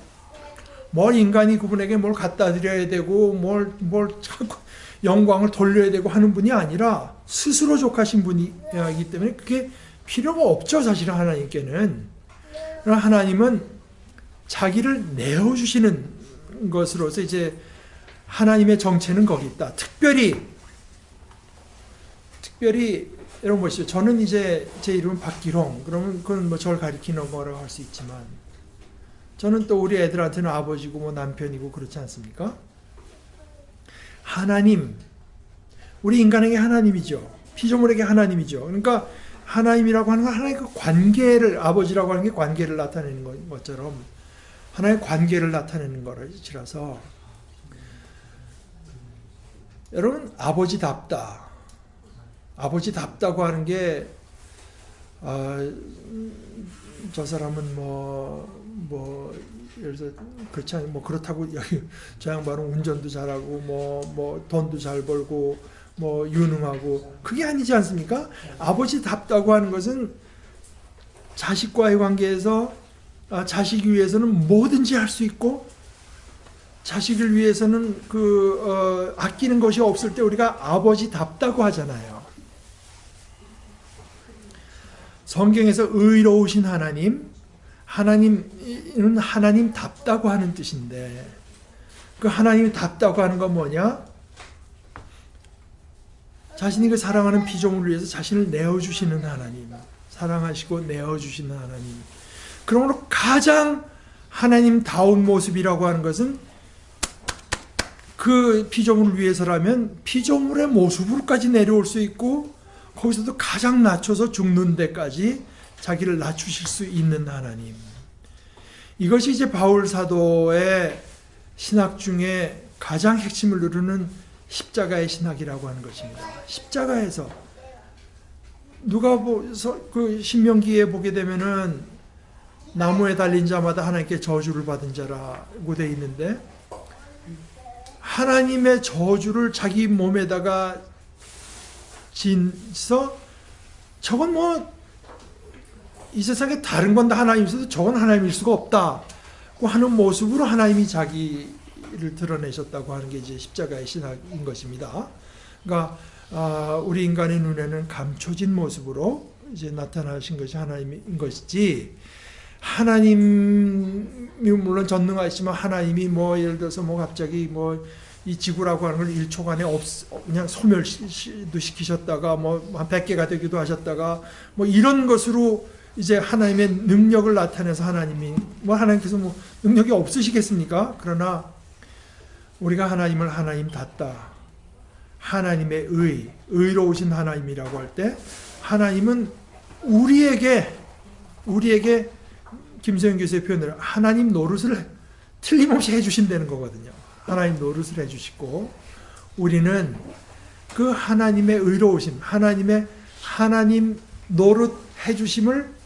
뭘 인간이 그분에게 뭘 갖다 드려야 되고 뭘 자꾸 영광을 돌려야 되고 하는 분이 아니라 스스로 족하신 분이기 때문에 그게 필요가 없죠. 사실은 하나님께는. 그러나 하나님은 자기를 내어주시는 것으로서 이제 하나님의 정체는 거기 있다. 특별히 여러분 보시죠. 저는 이제 제 이름은 박기롱. 그러면 그건 저를 가리키는 거라고 할 수 있지만, 저는 또 우리 애들한테는 아버지고 남편이고 그렇지 않습니까? 하나님, 우리 인간에게 하나님이죠. 피조물에게 하나님이죠. 그러니까 하나님이라고 하는 건 하나님의 관계를, 아버지라고 하는 게 관계를 나타내는 것처럼 하나의 관계를 나타내는 거라서, 여러분 아버지답다고 하는 게, 저 사람은 예를 들어 그렇지 않, 그렇다고 저 양반은 운전도 잘하고 돈도 잘 벌고 유능하고, 그게 아니지 않습니까? 아버지답다고 하는 것은 자식과의 관계에서 자식을 위해서는 뭐든지 할 수 있고, 자식을 위해서는 아끼는 것이 없을 때 우리가 아버지답다고 하잖아요. 성경에서 의로우신 하나님, 하나님은 하나님답다고 하는 뜻인데, 그 하나님답다고 하는 건 뭐냐? 자신이 그 사랑하는 피조물을 위해서 자신을 내어주시는 하나님, 사랑하시고 내어주시는 하나님. 그러므로 가장 하나님다운 모습이라고 하는 것은 그 피조물을 위해서라면 피조물의 모습으로까지 내려올 수 있고, 거기서도 가장 낮춰서 죽는 데까지 자기를 낮추실 수 있는 하나님. 이것이 이제 바울 사도의 신학 중에 가장 핵심을 이루는 십자가의 신학이라고 하는 것입니다. 십자가에서 누가 그 신명기에 보게 되면은 나무에 달린 자마다 하나님께 저주를 받은 자라고 되어 있는데, 하나님의 저주를 자기 몸에다가 진서 저건 뭐 이 세상에 다른 건 다 하나님이어도 저건 하나님일 수가 없다고 하는 모습으로 하나님이 자기를 드러내셨다고 하는 게 이제 십자가의 신학인 것입니다. 그러니까 우리 인간의 눈에는 감춰진 모습으로 이제 나타나신 것이 하나님인 것이지, 하나님이 물론 전능하시지만 하나님이 뭐 예를 들어서 뭐 갑자기 뭐 이 지구라고 하는 걸 1초간에 그냥 소멸도 시키셨다가 뭐 한 100개가 되기도 하셨다가 뭐 이런 것으로 이제 하나님의 능력을 나타내서 하나님이 뭐 하나님께서 뭐 능력이 없으시겠습니까? 그러나 우리가 하나님을 하나님답다, 하나님의 의로우신 하나님이라고 할 때, 하나님은 우리에게 김세윤 교수의 표현으로 하나님 노릇을 틀림없이 해주신다는 거거든요. 하나님 노릇을 해주시고, 우리는 그 하나님의 의로우심, 하나님 노릇 해주심을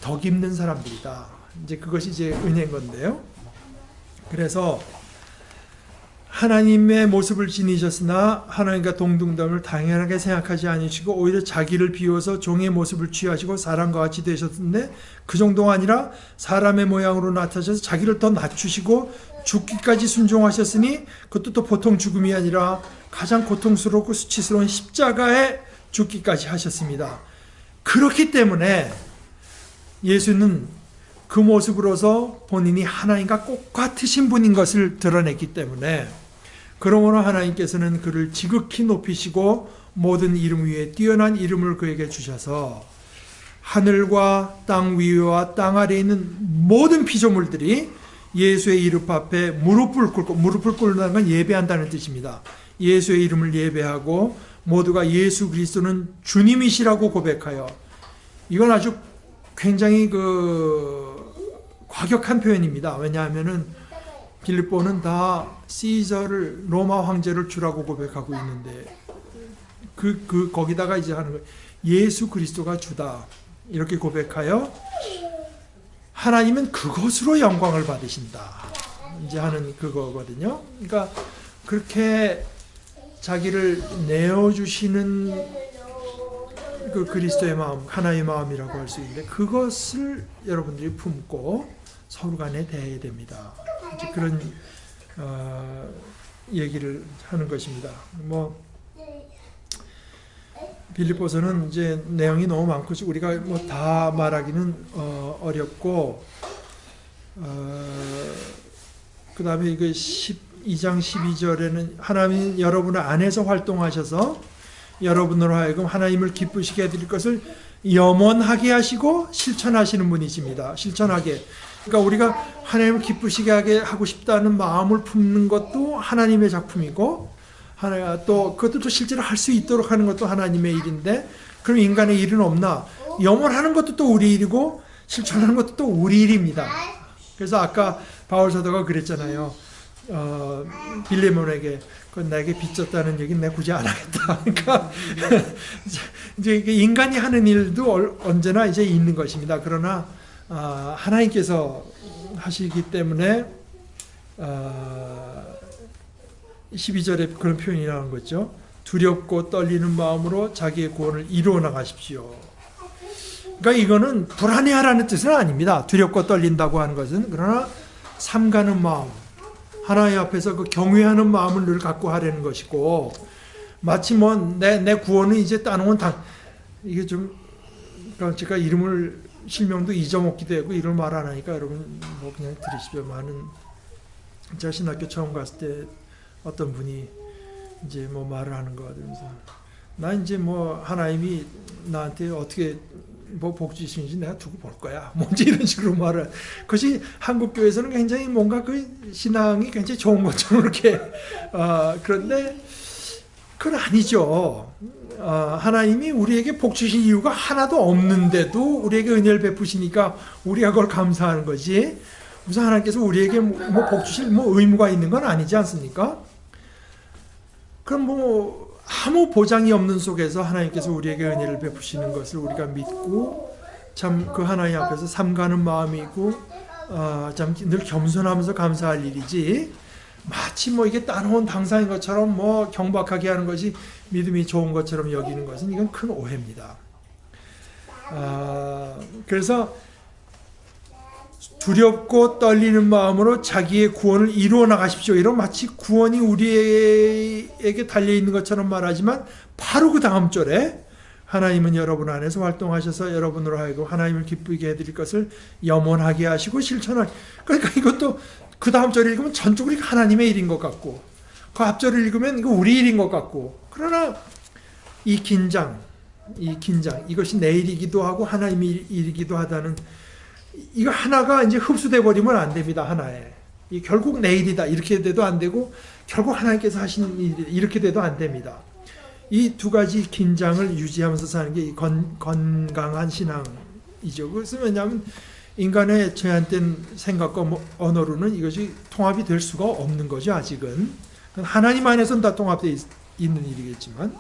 덧입는 사람들이다. 이제 그것이 이제 은혜인 건데요. 그래서 하나님의 모습을 지니셨으나 하나님과 동등됨을 당연하게 생각하지 않으시고 오히려 자기를 비워서 종의 모습을 취하시고 사람과 같이 되셨는데, 그 정도가 아니라 사람의 모양으로 나타나셔서 자기를 더 낮추시고 죽기까지 순종하셨으니, 그것도 또 보통 죽음이 아니라 가장 고통스럽고 수치스러운 십자가에 죽기까지 하셨습니다. 그렇기 때문에 예수는 그 모습으로서 본인이 하나님과 똑같으신 분인 것을 드러냈기 때문에, 그러므로 하나님께서는 그를 지극히 높이시고 모든 이름 위에 뛰어난 이름을 그에게 주셔서 하늘과 땅 위와 땅 아래에 있는 모든 피조물들이 예수의 이름 앞에 무릎을 꿇는다는 건 예배한다는 뜻입니다. 예수의 이름을 예배하고 모두가 예수 그리스도는 주님이시라고 고백하여, 이건 아주 굉장히 과격한 표현입니다. 왜냐하면은 빌립보는 다 시저를, 로마 황제를 주라고 고백하고 있는데, 거기다가 이제 하는 거예요. 예수 그리스도가 주다, 이렇게 고백하여 하나님은 그것으로 영광을 받으신다, 이제 하는 그거거든요. 그러니까 그렇게 자기를 내어주시는 그 그리스도의 마음, 하나의 마음이라고 할 수 있는데, 그것을 여러분들이 품고 서로 간에 대해야 됩니다. 이제 그런 얘기를 하는 것입니다. 뭐 빌립보서는 이제 내용이 너무 많고 우리가 뭐 다 말하기는 어렵고, 그 다음에 이거 12장 12절에는 하나님 여러분 안에서 활동하셔서 여러분으로 하여금 하나님을 기쁘시게 해드릴 것을 염원하게 하시고 실천하시는 분이십니다. 실천하게. 그러니까 우리가 하나님을 기쁘시게 하게 하고 싶다는 마음을 품는 것도 하나님의 작품이고, 또 그것도 실제로 할 수 있도록 하는 것도 하나님의 일인데, 그럼 인간의 일은 없나? 염원하는 것도 또 우리 일이고 실천하는 것도 또 우리 일입니다. 그래서 아까 바울 사도가 그랬잖아요. 빌레몬에게 내게 빚졌다는 얘기는 내가 굳이 안 하겠다. 그러니까 이제 인간이 하는 일도 언제나 이제 있는 것입니다. 그러나 하나님께서 하시기 때문에 12절에 그런 표현이 나오는 거죠. 두렵고 떨리는 마음으로 자기의 구원을 이루어 나가십시오. 그러니까 이거는 불안해하라는 뜻은 아닙니다. 두렵고 떨린다고 하는 것은. 그러나 삼가는 마음, 하나님 앞에서 그 경외하는 마음을 늘 갖고 하려는 것이고, 마치 뭐 내 구원은 이제 따놓은 이게 좀 그러니까 제가 이름을 실명도 잊어먹기도 하고 이름을 말 안 하니까 여러분 뭐 그냥 들으십시오. 많은 제가 신학교 처음 갔을 때 어떤 분이 이제 뭐 말을 하는 거 같으면서 나 이제 뭐 하나님이 나한테 어떻게 뭐 복 주시는지 내가 두고 볼 거야. 뭔지 이런 식으로 말을. 그것이 한국 교회에서는 굉장히 뭔가 그 신앙이 굉장히 좋은 것처럼 이렇게 그런데 그건 아니죠. 하나님이 우리에게 복 주신 이유가 하나도 없는데도 우리에게 은혜를 베푸시니까 우리가 그걸 감사하는 거지. 우선 하나님께서 우리에게 뭐 복 주실 뭐 의무가 있는 건 아니지 않습니까? 그럼 뭐 아무 보장이 없는 속에서 하나님께서 우리에게 은혜를 베푸시는 것을 우리가 믿고 참 그 하나님 앞에서 삼가는 마음이고 참 늘 겸손하면서 감사할 일이지. 마치 뭐 이게 따놓은 당사인 것처럼 뭐 경박하게 하는 것이 믿음이 좋은 것처럼 여기는 것은 이건 큰 오해입니다. 그래서 두렵고 떨리는 마음으로 자기의 구원을 이루어 나가십시오. 이런 마치 구원이 우리에게 달려있는 것처럼 말하지만 바로 그 다음 절에 하나님은 여러분 안에서 활동하셔서 여러분으로 하여금 하나님을 기쁘게 해드릴 것을 염원하게 하시고 실천할. 그러니까 이것도 그 다음 절을 읽으면 전적으로 하나님의 일인 것 같고 그 앞절을 읽으면 이거 우리 일인 것 같고 그러나 이 긴장 이것이 내 일이기도 하고 하나님의 일이기도 하다는 이거 하나가 이제 흡수돼 버리면 안 됩니다. 하나에 이 결국 내 일이다 이렇게 돼도 안 되고 결국 하나님께서 하신 일 이렇게 돼도 안 됩니다. 이 두 가지 긴장을 유지하면서 사는 게 건강한 신앙이죠. 그래서 왜냐하면 인간의 제한된 생각과 언어로는 이것이 통합이 될 수가 없는 거죠. 아직은 하나님 안에서는 다 통합되어 있는 일이겠지만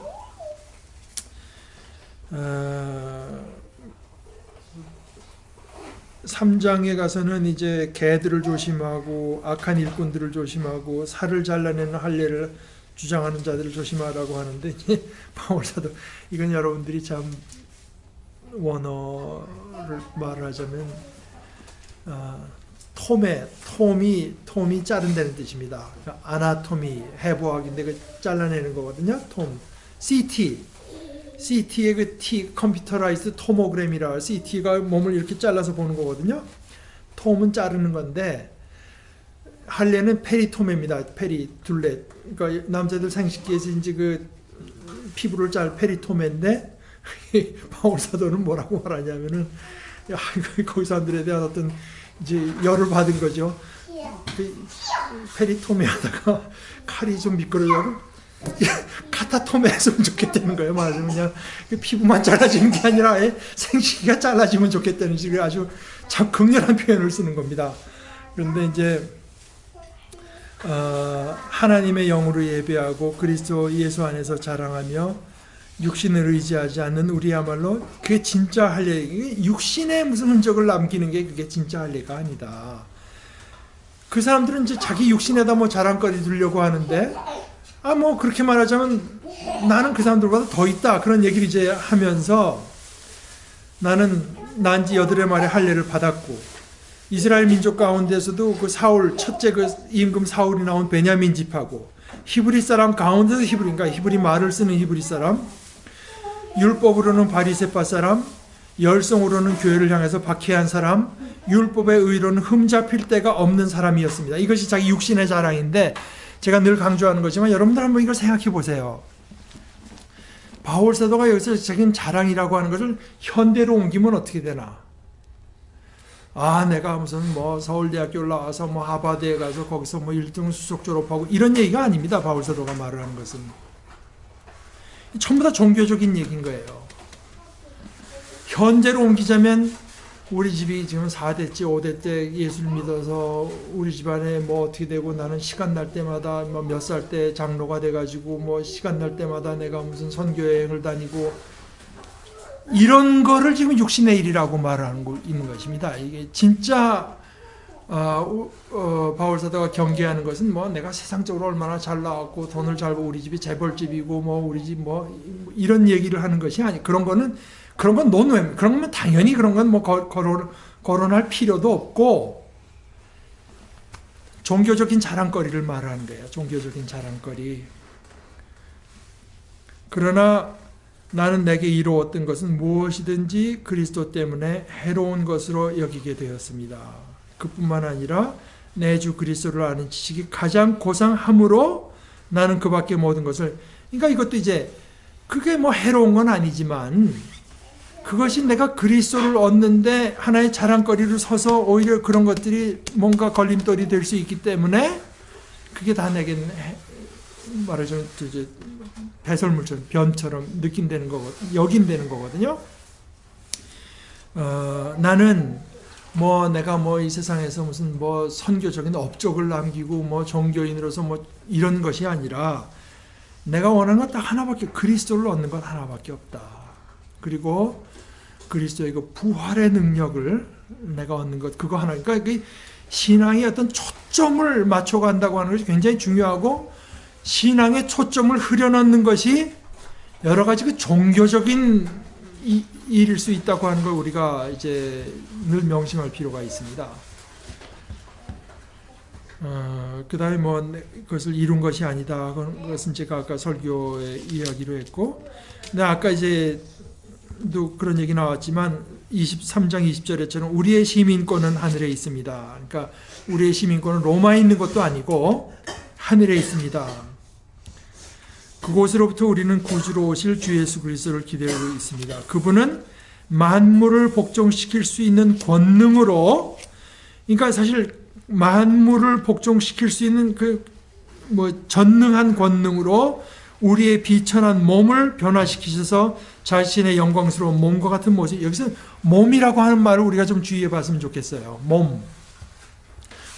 3장에 가서는 이제 개들을 조심하고 악한 일꾼들을 조심하고 살을 잘라내는 할례를 주장하는 자들을 조심하라고 하는데 바울사도 이건 여러분들이 참 원어를 말하자면 톰이 자른다는 뜻입니다. 아나토미 해부학인데 그 잘라내는 거거든요. CT의 그 T 컴퓨터라이즈 토모그램이라 CT가 몸을 이렇게 잘라서 보는 거거든요. 톰은 자르는 건데 할례는 페리토메입니다. 둘레. 그러니까 남자들 생식기에서 이제 그 피부를 페리토메인데 바울 사도는 뭐라고 말하냐면은 거기 사람들에 대한 어떤 이제 열을 받은 거죠. 그 페리토메 하다가 칼이 좀 미끄러져서 카타토메 했으면 좋겠다는 거예요. 말하자면 그냥 피부만 잘라지는 게 아니라 생식기가 잘라지면 좋겠다는 식으로 아주 참 극렬한 표현을 쓰는 겁니다. 그런데 이제 하나님의 영으로 예배하고 그리스도 예수 안에서 자랑하며 육신을 의지하지 않는 우리야말로 그게 진짜 할례. 육신에 무슨 흔적을 남기는 게 그게 진짜 할례가 아니다. 그 사람들은 이제 자기 육신에다 뭐 자랑거리 두려고 하는데 뭐 그렇게 말하자면 나는 그 사람들보다 더 있다 그런 얘기를 이제 하면서 나는 난지 8해 만에 할례를 받았고 이스라엘 민족 가운데서도 그 사울 첫째 그 임금 사울이 나온 베냐민 집하고 히브리 사람 가운데서 히브리 말을 쓰는 히브리 사람 율법으로는 바리새파 사람 열성으로는 교회를 향해서 박해한 사람 율법의 의로는 흠잡힐 데가 없는 사람이었습니다. 이것이 자기 육신의 자랑인데 제가 늘 강조하는 거지만 여러분들 한번 이걸 생각해 보세요. 바울 사도가 여기서 자기는 자랑이라고 하는 것을 현대로 옮기면 어떻게 되나? 내가 무슨 뭐 서울대학교 나와서 뭐 하버드에 가서 거기서 뭐 1등 수석 졸업하고 이런 얘기가 아닙니다. 바울 사도가 말을 하는 것은 전부 다 종교적인 얘기인 거예요. 현재로 옮기자면 우리 집이 지금 4대째 5대째 예수를 믿어서 우리 집안에 뭐 어떻게 되고 나는 시간 날 때마다 뭐 몇 살 때 장로가 돼가지고 뭐 시간 날 때마다 내가 무슨 선교여행을 다니고 이런 거를 지금 육신의 일이라고 말하고 있는 것입니다. 이게 진짜 바울 사도가 경계하는 것은 뭐 내가 세상적으로 얼마나 잘 나왔고 돈을 잘 벌고 우리 집이 재벌집이고 뭐 우리 집 뭐 이런 얘기를 하는 것이 아니 그런 건 논외. 그런 거면 당연히 그런 건 뭐 거론할 필요도 없고 종교적인 자랑거리를 말하는 거예요. 종교적인 자랑거리. 그러나 나는 내게 이루었던 것은 무엇이든지 그리스도 때문에 해로운 것으로 여기게 되었습니다. 그뿐만 아니라 내 주 그리스도를 아는 지식이 가장 고상함으로 나는 그 밖의 모든 것을, 그러니까 이것도 이제 그게 뭐 해로운 건 아니지만 그것이 내가 그리스도를 얻는데 하나의 자랑거리로 서서 오히려 그런 것들이 뭔가 걸림돌이 될 수 있기 때문에 그게 다 내게는 말하자면 이제 배설물처럼 변처럼 느낀다는 거거든요. 여긴다는 거거든요. 나는 뭐 내가 뭐 이 세상에서 무슨 뭐 선교적인 업적을 남기고 뭐 종교인으로서 뭐 이런 것이 아니라 내가 원하는 건 딱 하나밖에, 그리스도를 얻는 건 하나밖에 없다. 그리고 그리스도의 그 부활의 능력을 내가 얻는 것, 그거 하나. 그러니까 그 신앙의 어떤 초점을 맞춰간다고 하는 것이 굉장히 중요하고, 신앙의 초점을 흐려놓는 것이 여러 가지 그 종교적인 일일 수 있다고 하는 걸 우리가 이제 늘 명심할 필요가 있습니다. 그 다음에 뭐 그것을 이룬 것이 아니다. 그것은 제가 아까 설교에 이야기로 했고, 근데 아까 이제 또 그런 얘기 나왔지만 23장 20절에처럼 우리의 시민권은 하늘에 있습니다. 그러니까 우리의 시민권은 로마에 있는 것도 아니고 하늘에 있습니다. 그곳으로부터 우리는 구주로 오실 주 예수 그리스도를 기대하고 있습니다. 그분은 만물을 복종시킬 수 있는 권능으로, 그러니까 사실 만물을 복종시킬 수 있는 그 뭐 전능한 권능으로 우리의 비천한 몸을 변화시키셔서 자신의 영광스러운 몸과 같은 모습, 여기서 몸이라고 하는 말을 우리가 좀 주의해 봤으면 좋겠어요. 몸.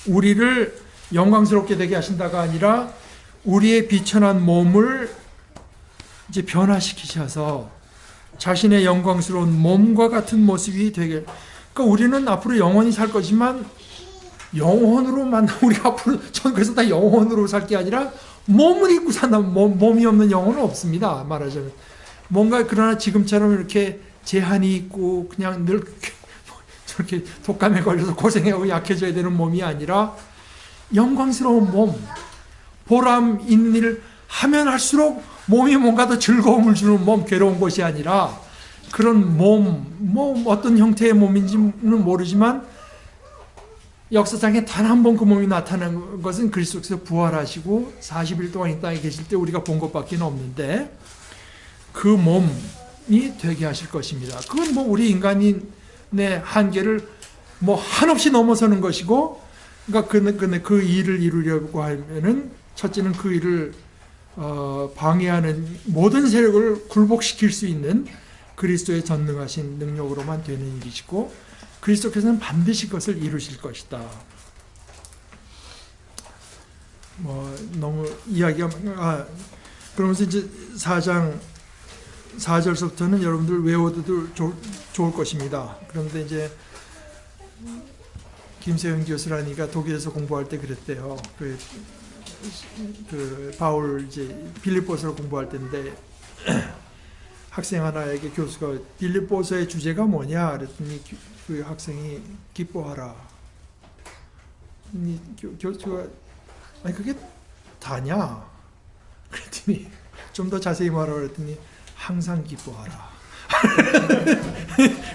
우리를 영광스럽게 되게 하신다가 아니라 우리의 비천한 몸을 이제 변화시키셔서 자신의 영광스러운 몸과 같은 모습이 되게, 그러니까 우리는 앞으로 영원히 살 거지만 영혼으로만, 우리가 앞으로 그래서 다 영혼으로 살 게 아니라 몸을 입고 산다. 몸이 없는 영혼은 없습니다. 말하자면 뭔가, 그러나 지금처럼 이렇게 제한이 있고 그냥 늘 저렇게 독감에 걸려서 고생하고 약해져야 되는 몸이 아니라 영광스러운 몸, 보람 있는 일을 하면 할수록 몸이 뭔가 더 즐거움을 주는 몸, 괴로운 것이 아니라 그런 몸, 뭐 어떤 형태의 몸인지는 모르지만 역사상에 단 한 번 그 몸이 나타난 것은 그리스도께서 부활하시고 40일 동안 이 땅에 계실 때 우리가 본 것밖에 없는데, 그 몸이 되게 하실 것입니다. 그건 뭐 우리 인간의 한계를 뭐 한없이 넘어서는 것이고, 그러니까 그 일을 이루려고 하면은 첫째는 그 일을 방해하는 모든 세력을 굴복시킬 수 있는 그리스도의 전능하신 능력으로만 되는 일이시고, 그리스도께서는 반드시 그것을 이루실 것이다. 뭐 너무 이야기가 그러면서 이제 4장 4절서부터는 여러분들 외워도 좋을 것입니다. 그런데 이제 김세현 교수라니까 독일에서 공부할 때 그랬대요. 그 바울 이제 빌립보서를 공부할 때인데 학생 하나에게 교수가 빌립보서의 주제가 뭐냐 그랬더니 그 학생이 기뻐하라. 교수가 아니 그게 다냐? 그랬더니 좀 더 자세히 말하라 그랬더니 항상 기뻐하라.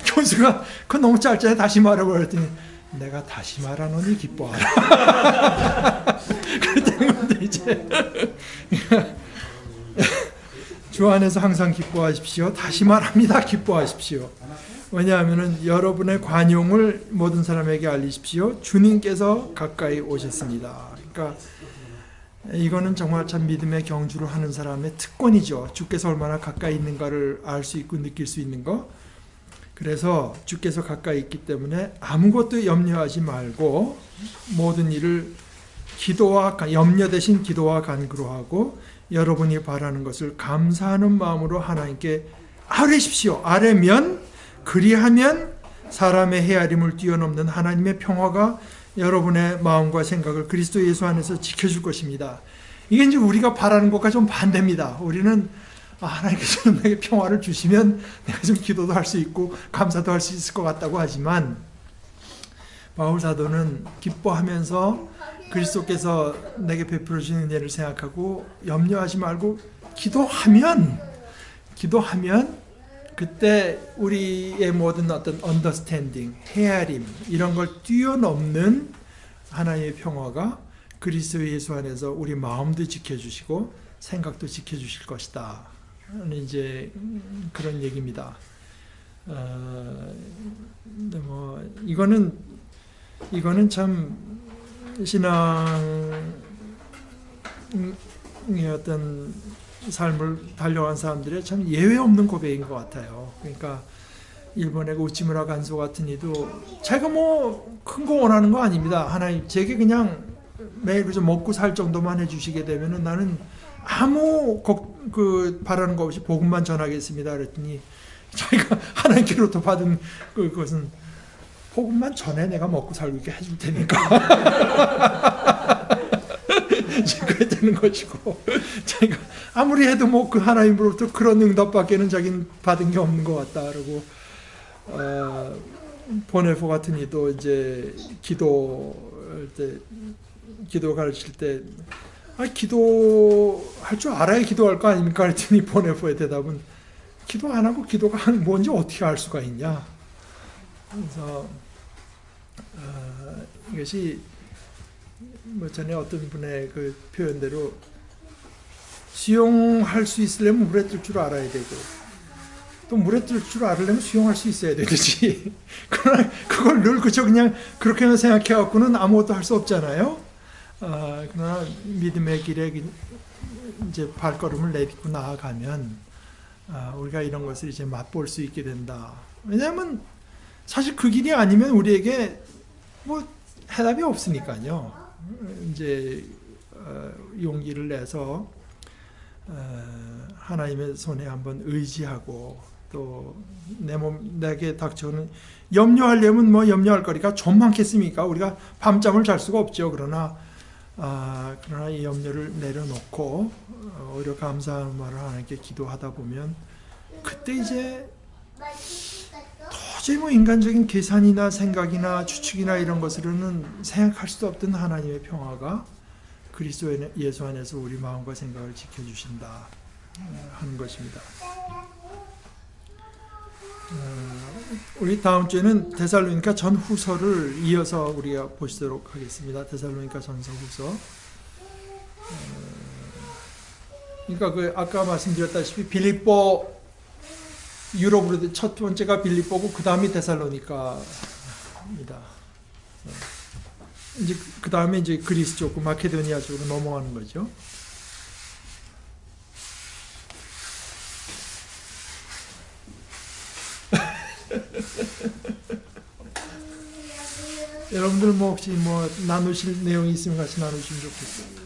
교수가 그거 너무 짧잖아요. 다시 말하라 그랬더니 내가 다시 말하노니 기뻐하라. 그랬더니 이제 주 안에서 항상 기뻐하십시오. 다시 말합니다. 기뻐하십시오. 왜냐하면 여러분의 관용을 모든 사람에게 알리십시오. 주님께서 가까이 오셨습니다. 그러니까 이거는 정말 참 믿음의 경주를 하는 사람의 특권이죠. 주께서 얼마나 가까이 있는가를 알 수 있고 느낄 수 있는 거. 그래서 주께서 가까이 있기 때문에 아무것도 염려하지 말고 모든 일을 염려 대신 기도와 간구로 하고 여러분이 바라는 것을 감사하는 마음으로 하나님께 아뢰십시오. 아뢰면, 그리하면 사람의 헤아림을 뛰어넘는 하나님의 평화가 여러분의 마음과 생각을 그리스도 예수 안에서 지켜줄 것입니다. 이게 이제 우리가 바라는 것과 좀 반대입니다. 우리는 하나님께서 내게 평화를 주시면 내가 좀 기도도 할 수 있고 감사도 할 수 있을 것 같다고 하지만, 바울 사도는 기뻐하면서 그리스도께서 내게 베풀어 주신 은혜를 생각하고 염려하지 말고 기도하면 기도하면 그때 우리의 모든 어떤 언더스탠딩, 헤아림 이런 걸 뛰어넘는 하나님의 평화가 그리스도 예수 안에서 우리 마음도 지켜주시고 생각도 지켜주실 것이다. 이제 그런 얘기입니다. 근데 뭐 이거는 참 신앙의 어떤 삶을 달려간 사람들의 참 예외 없는 고백인 것 같아요. 그러니까 일본의 우치무라 간소 같은 이도 제가 뭐 큰 거 원하는 거 아닙니다. 하나님 제게 그냥 매일 그저 먹고 살 정도만 해주시게 되면은 나는 아무 바라는 거 없이 복음만 전하겠습니다. 그랬더니 자기가 하나님께로부터 받은 그것은 복음만 전해 내가 먹고 살고 있게 해줄 테니까. 그래야 되는 것이고 자기가 아무리 해도 뭐 그 하나님으로부터 그런 응답밖에는 자기는 받은 게 없는 것 같다. 그러고 보네포 같은 이도 이제 기도 가르칠 때 기도할 줄 알아야 기도할 거 아닙니까? 그랬더니 보네포의 대답은 기도 안 하고 기도가 뭔지 어떻게 알 수가 있냐. 그래서 이것이 뭐 전에 어떤 분의 그 표현대로 수영할 수 있으려면 물에 뜰 줄 알아야 되고 또 물에 뜰 줄 알으려면 수영할 수 있어야 되듯이 그러나 그걸 늘 그냥 그렇게만 생각해갖고는 아무것도 할 수 없잖아요. 그러나 믿음의 길에 이제 발걸음을 내딛고 나아가면 우리가 이런 것을 이제 맛볼 수 있게 된다. 왜냐하면 사실 그 길이 아니면 우리에게 뭐 해답이 없으니까요. 이제 용기를 내서 하나님의 손에 한번 의지하고 또 내게 닥쳐오는 염려하려면 뭐 염려할 거리가 좀 많겠습니까? 우리가 밤잠을 잘 수가 없죠. 그러나 이 염려를 내려놓고 오히려 감사하는 말을 하나님께 기도하다 보면 그때 이제 도저히 뭐 인간적인 계산이나 생각이나 추측이나 이런 것으로는 생각할 수도 없던 하나님의 평화가 그리스도 예수 안에서 우리 마음과 생각을 지켜주신다 하는 것입니다. 우리 다음 주에는 데살로니가 전후서를 이어서 우리가 보시도록 하겠습니다. 데살로니가 전서 후서. 그러니까 아까 말씀드렸다시피 빌립보 유럽으로 첫 번째가 빌립보고 그 다음이 데살로니카입니다. 이제 그 다음에 이제 그리스 쪽, 마케도니아 쪽으로 넘어가는 거죠. 여러분들 뭐 혹시 뭐 나누실 내용이 있으면 같이 나누시면 좋겠어요.